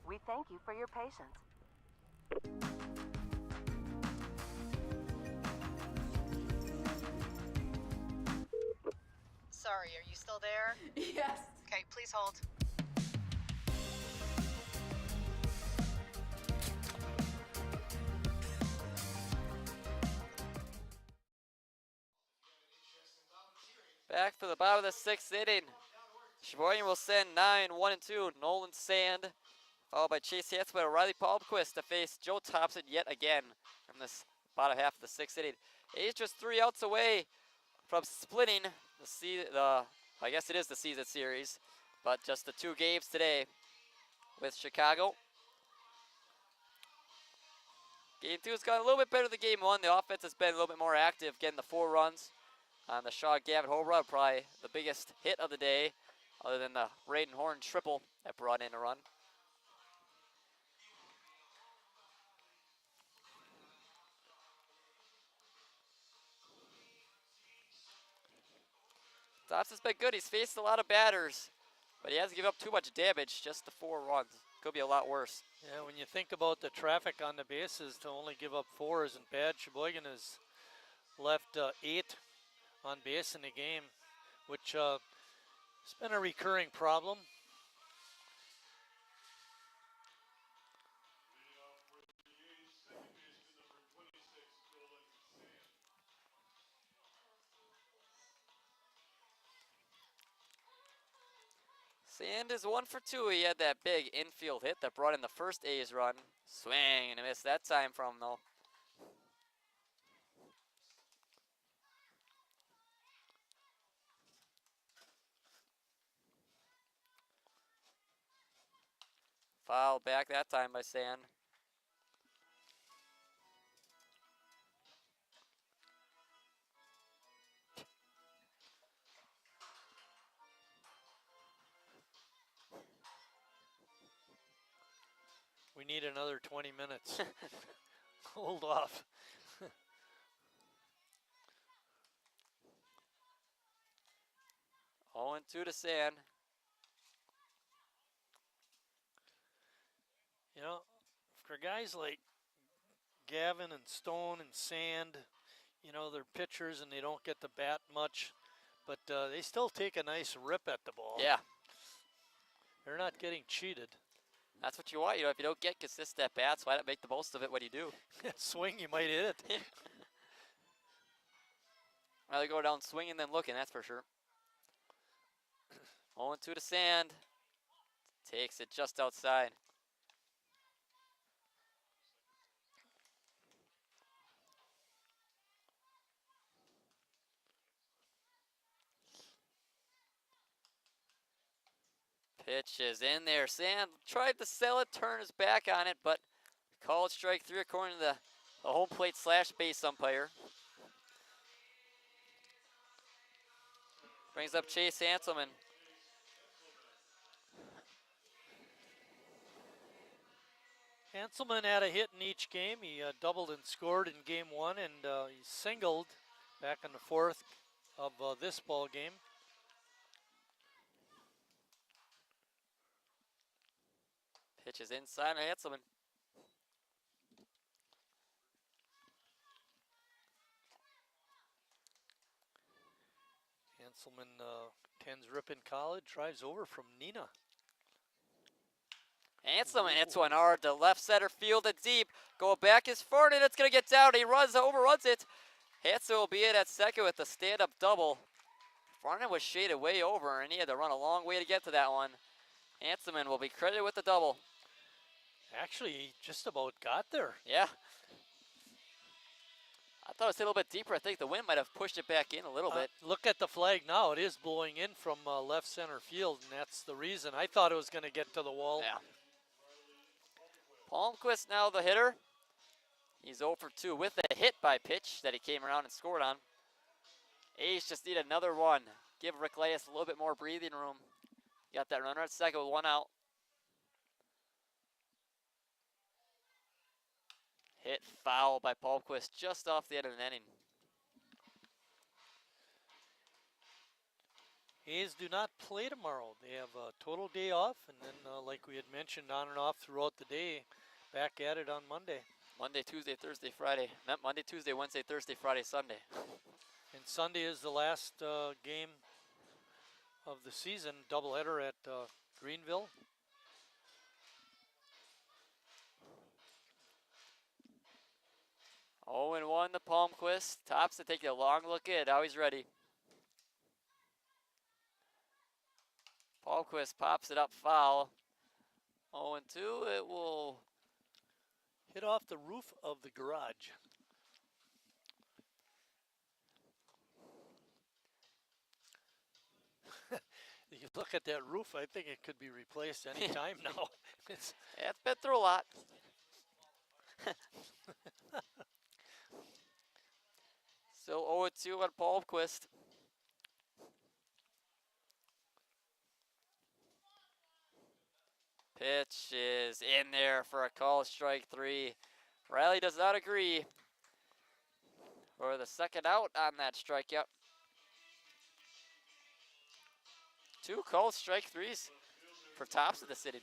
We thank you for your patience. Sorry, are you still there? Yes. Okay, please hold. Back for the bottom of the 6th inning. Sheboygan will send 9-1-2. Nolan Sand, followed by Chase Hansen and Riley Palmquist to face Joe Thompson yet again from this bottom half of the 6th inning. A's just 3 outs away from splitting I guess it is the season series, but just the 2 games today with Chicago. Game 2 has gone a little bit better than Game 1. The offense has been a little bit more active, getting the 4 runs on the Shaw Gavin home run, probably the biggest hit of the day, other than the Braden Horn triple that brought in a run. Thompson's been good. He's faced a lot of batters, but he hasn't given up too much damage, just the 4 runs. Could be a lot worse. Yeah, when you think about the traffic on the bases, to only give up 4 isn't bad. Sheboygan has left 8 on base in the game, which has been a recurring problem. Sand is 1 for 2. He had that big infield hit that brought in the first A's run. Swing and a miss that time from him, though. Foul back that time by Sand. We need another 20 minutes. Hold off. Oh, and 2 to Sand. You know, for guys like Gavin and Stone and Sand, you know, they're pitchers and they don't get to bat much, but they still take a nice rip at the ball. Yeah. They're not getting cheated. That's what you want. You know, if you don't get consistent at bats, why not make the most of it when you do? Swing, you might hit it. Rather go down swinging than looking, that's for sure. 0-2 to Sand. Takes it just outside. Pitch is in there. Sand tried to sell it, turn his back on it, but called strike 3 according to the home plate / base umpire. Brings up Chase Hanselman. Hanselman had a hit in each game. He doubled and scored in game 1, and he singled back in the 4th of this ball game. Pitch is inside Hanselman. Hanselman attends Ripon College, drives over from Neenah. Hanselman hits one hard to left center field and deep. Go back is far, and it's going to get down. He overruns it. Hanselman will be in at second with the stand-up double. Farnan was shaded way over, and he had to run a long way to get to that one. Hanselman will be credited with the double. Actually, he just about got there. Yeah. I thought it was a little bit deeper. I think the wind might have pushed it back in a little bit. Look at the flag now. It is blowing in from left center field, and that's the reason. I thought it was going to get to the wall. Yeah. Palmquist now the hitter. He's 0 for 2 with a hit by pitch that he came around and scored on. A's just need another one. Give Rick Leas a little bit more breathing room. Got that runner at second with 1 out. Hit foul by Palmquist just off the end of the inning. A's do not play tomorrow. They have a total day off, and then, like we had mentioned, on and off throughout the day, back at it on Monday. Monday, Tuesday, Thursday, Friday. Not Monday, Tuesday, Wednesday, Thursday, Friday, Sunday. And Sunday is the last game of the season, doubleheader at Greenville. Oh, and 1 to Palmquist. Tops to take a long look at. Now he's ready. Palmquist pops it up foul. 0 and 2. It will hit off the roof of the garage. You look at that roof, I think it could be replaced any time now. Yeah, it's been through a lot. Still 0 and 2 on Palmquist. Pitch is in there for a call, strike 3. Riley does not agree for the second out on that strikeout. 2 called strike 3s for tops of the city.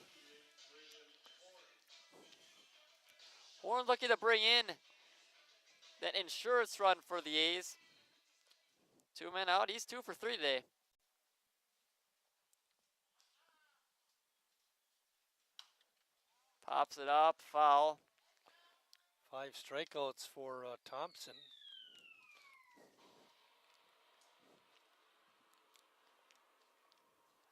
Horn looking to bring in that insurance run for the A's. 2 men out. He's 2 for 3 today. Pops it up, foul. 5 strikeouts for Thompson.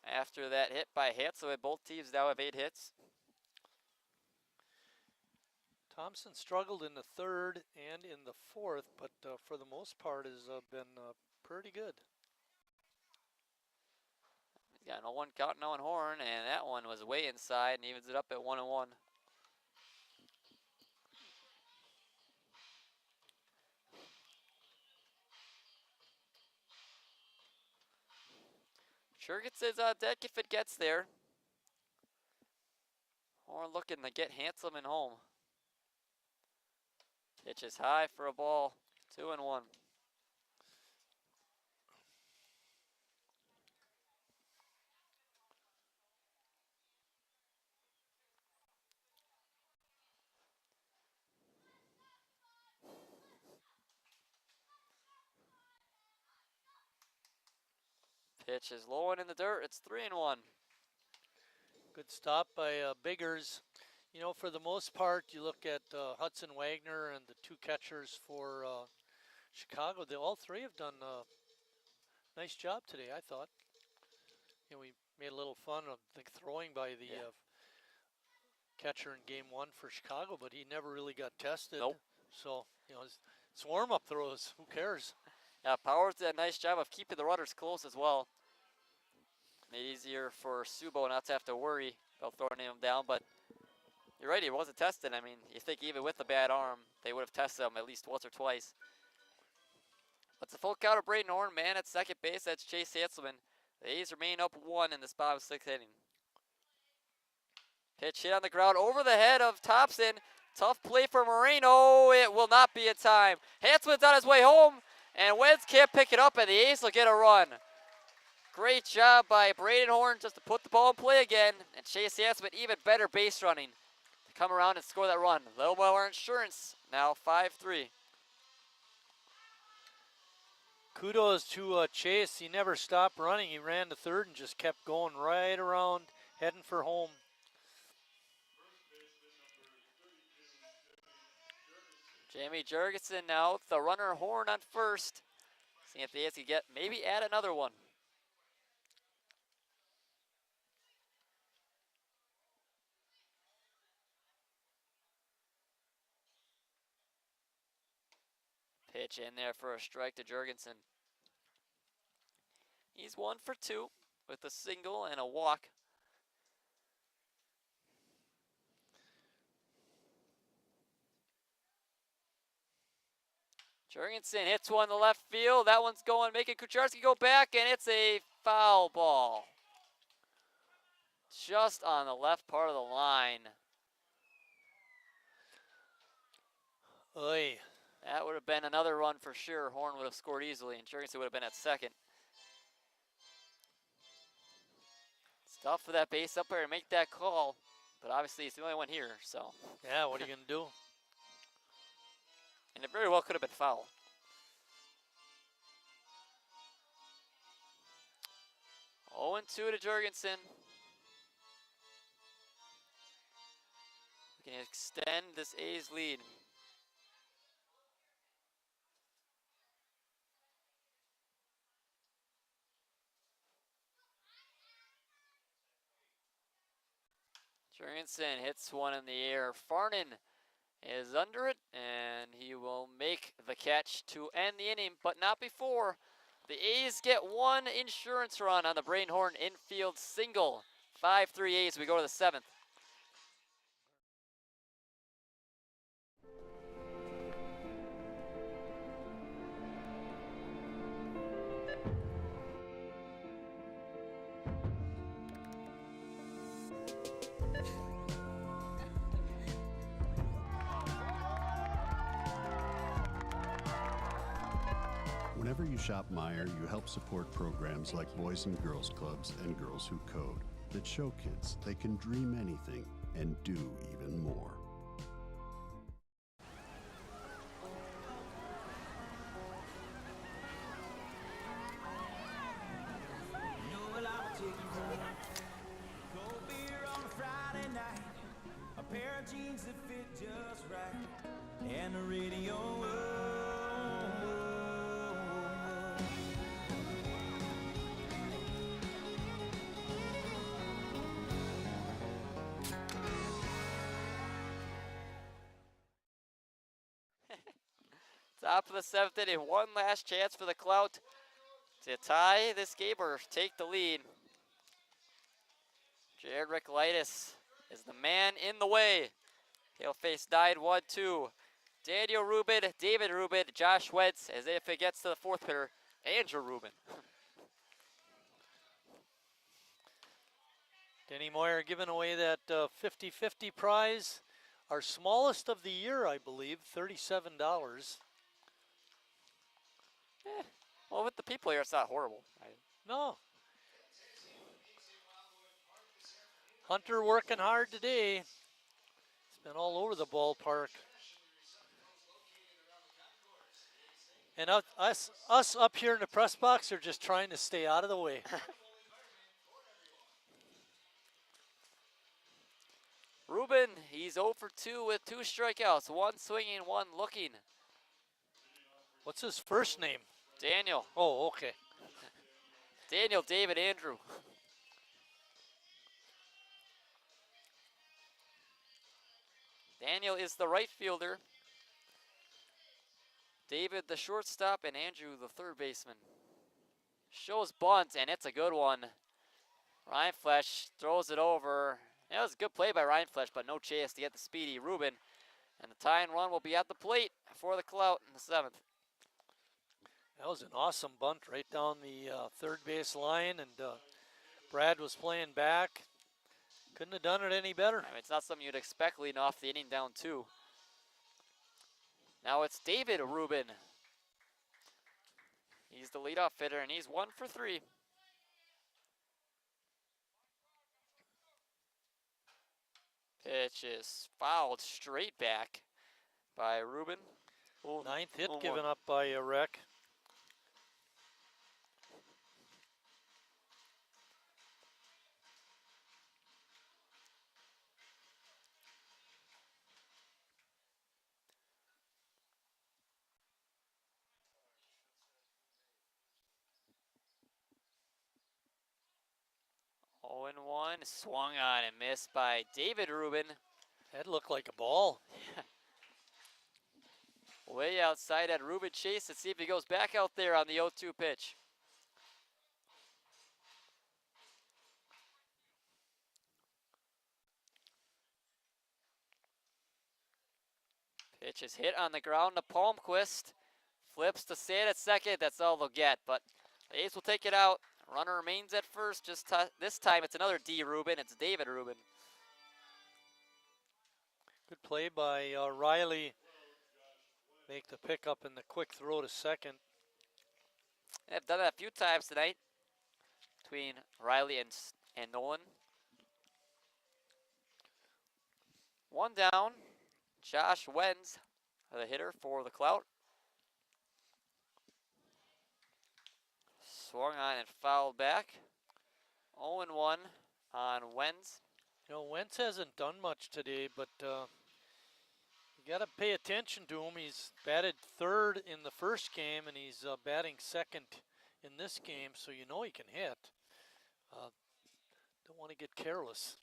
After that hit by Hanselman, both teams now have 8 hits. Thompson struggled in the 3rd and in the 4th, but for the most part has been pretty good. He's got no 1 count, no 1 horn, and that one was way inside and evens it up at 1 and 1. Sure gets his deck if it gets there. Horn looking to get Hanselman home. Pitch is high for a ball. 2 and 1. Pitch is low and in the dirt. It's 3 and 1. Good stop by Biggers. You know, for the most part, you look at Hudson Wagner and the two catchers for Chicago. All three have done a nice job today, I thought. You know, we made a little fun of the throwing by the catcher in game one for Chicago, but he never really got tested. Nope. So, you know, it's warm-up throws. Who cares? Yeah, Powers did a nice job of keeping the runners close as well. Made it easier for Subo not to have to worry about throwing him down, but you're right, he wasn't tested. I mean, you think even with the bad arm, they would have tested him at least once or twice. But it's a full count of Braden Horn, man at second base. That's Chase Hanselman. The A's remain up 1 in this bottom 6th inning. Pitch hit on the ground over the head of Thompson. Tough play for Moreno. It will not be in time. Hanselman's on his way home, and Wentz can't pick it up, and the A's will get a run. Great job by Braden Horn just to put the ball in play again, and Chase Hanselman even better base running to come around and score that run. Little more insurance, now 5-3. Kudos to Chase. He never stopped running. He ran to third and just kept going right around, heading for home. Jamie Jurgensen now, the runner Horn on first. Seeing if the A's can get, maybe add another one. Pitch in there for a strike to Jurgensen. He's 1 for 2 with a single and a walk. Jurgensen hits one to left field. That one's going, making Kucharski go back, and it's a foul ball. Just on the left part of the line. Oy. That would have been another run for sure. Horn would have scored easily, and Jurgensen would have been at second. It's tough for that base umpire to make that call, but obviously it's the only one here, so. Yeah, what are you going to do? And it very well could have been foul. Oh, 0-2 to Jurgensen. We can extend this A's lead. Jurgensen hits one in the air. Farnan is under it, and he will make the catch to end the inning, but not before. The A's get one insurance run on the Braden Horn infield single. 5-3 A's, we go to the 7th. Whenever you shop Meijer, you help support programs like Boys and Girls Clubs and Girls Who Code that show kids they can dream anything and do even more. Well, I'll take you home. Cold beer on a Friday night. A pair of jeans that fit just right. And the radio. Top of the 7th inning, one last chance for the Clout to tie this game or take the lead. Jared Ricklitis is the man in the way. He'll face 9-1-2. Daniel Rubin, David Rubin, Josh Wentz, as if it gets to the 4th hitter, Andrew Rubin. Denny Moyer giving away that 50-50 prize. Our smallest of the year, I believe, $37. Well, with the people here, it's not horrible. No. Hunter working hard today. He's been all over the ballpark. And us up here in the press box are just trying to stay out of the way. Ruben, he's 0 for 2 with 2 strikeouts, 1 swinging, 1 looking. What's his first name? Daniel. Oh, okay. Daniel David Andrew. Daniel is the right fielder. David the shortstop and Andrew the third baseman. Shows bunt and it's a good one. Ryan Flesh throws it over. That was a good play by Ryan Flesh, but no chance to get the speedy Ruben. And the tying run will be at the plate for the Clout in the 7th. That was an awesome bunt right down the third base line, and Brad was playing back. Couldn't have done it any better. I mean, it's not something you'd expect leading off the inning down 2. Now it's David Rubin. He's the leadoff hitter, and he's 1 for 3. Pitch is fouled straight back by Rubin. Ninth hit given up by Rec. Oh, 0-1, swung on and missed by David Rubin. That looked like a ball. Way outside at Rubin chase. Let's see if he goes back out there on the 0-2 pitch. Pitch is hit on the ground to Palmquist. Flips to Sand at second. That's all they'll get, but the A's will take it out. Runner remains at first. Just this time it's another D. Rubin. It's David Rubin. Good play by Riley. Make the pickup and the quick throw to second. They've done that a few times tonight between Riley and Nolan. 1 down. Josh Wenz, the hitter for the Clout. Swung on and fouled back. 0-1 on Wenz. You know, Wentz hasn't done much today, but you got to pay attention to him. He's batted third in the first game, and he's batting second in this game, so you know he can hit. Don't want to get careless.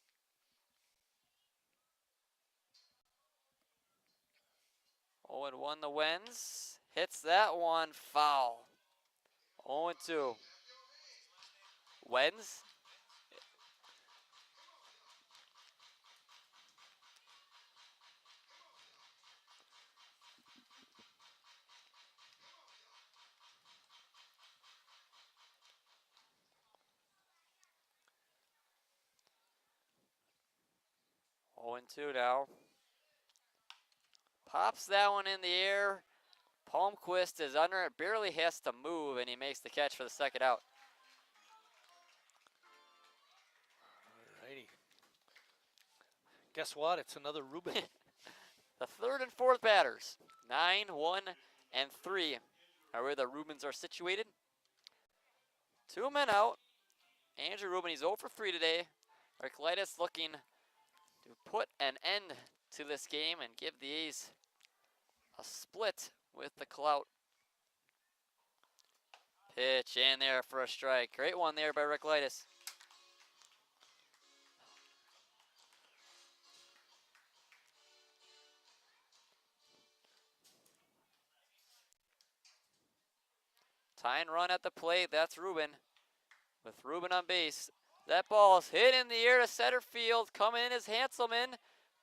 Oh, and 1 the Wenz. Hits that one foul. 0-2. Wenz. Oh, and 2 now. Pops that one in the air. Palmquist is under it, barely has to move, and he makes the catch for the second out. Alrighty. Guess what? It's another Rubin. The third and fourth batters, 9, 1, and 3, are where the Rubins are situated. 2 men out. Andrew Rubin, he's 0 for 3 today. Arclitus looking to put an end to this game and give the A's a split with the Clout. Pitch in there for a strike. Great one there by Arclitus. Tying run at the plate. That's Rubin. With Rubin on base. That ball is hit in the air to center field. Coming in is Hanselman.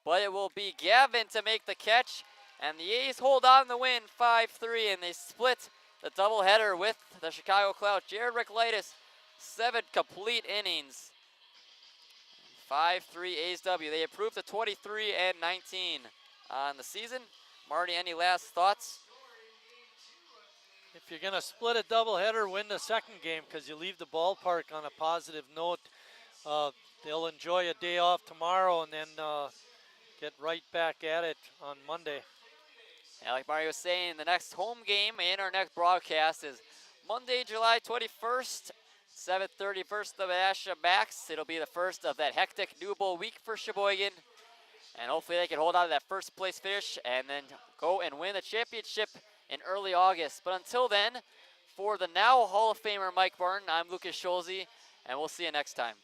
But it will be Gavin to make the catch. And the A's hold on to win 5-3. And they split the doubleheader with the Chicago Clout. Jared Riclitis, 7 complete innings. 5-3 A's W. They improved to 23-19 on the season. Marty, any last thoughts? If you're going to split a doubleheader, win the second game because you leave the ballpark on a positive note. They'll enjoy a day off tomorrow and then get right back at it on Monday. Yeah, like Mario was saying, the next home game and our next broadcast is Monday, July 21st, 7:30, first of Asha Max. It'll be the first of that hectic New Bowl week for Sheboygan. And hopefully they can hold out of that first place finish and then go and win the championship in early August. But until then, for the now Hall of Famer Mike Barton, I'm Lucas Scholze, and we'll see you next time.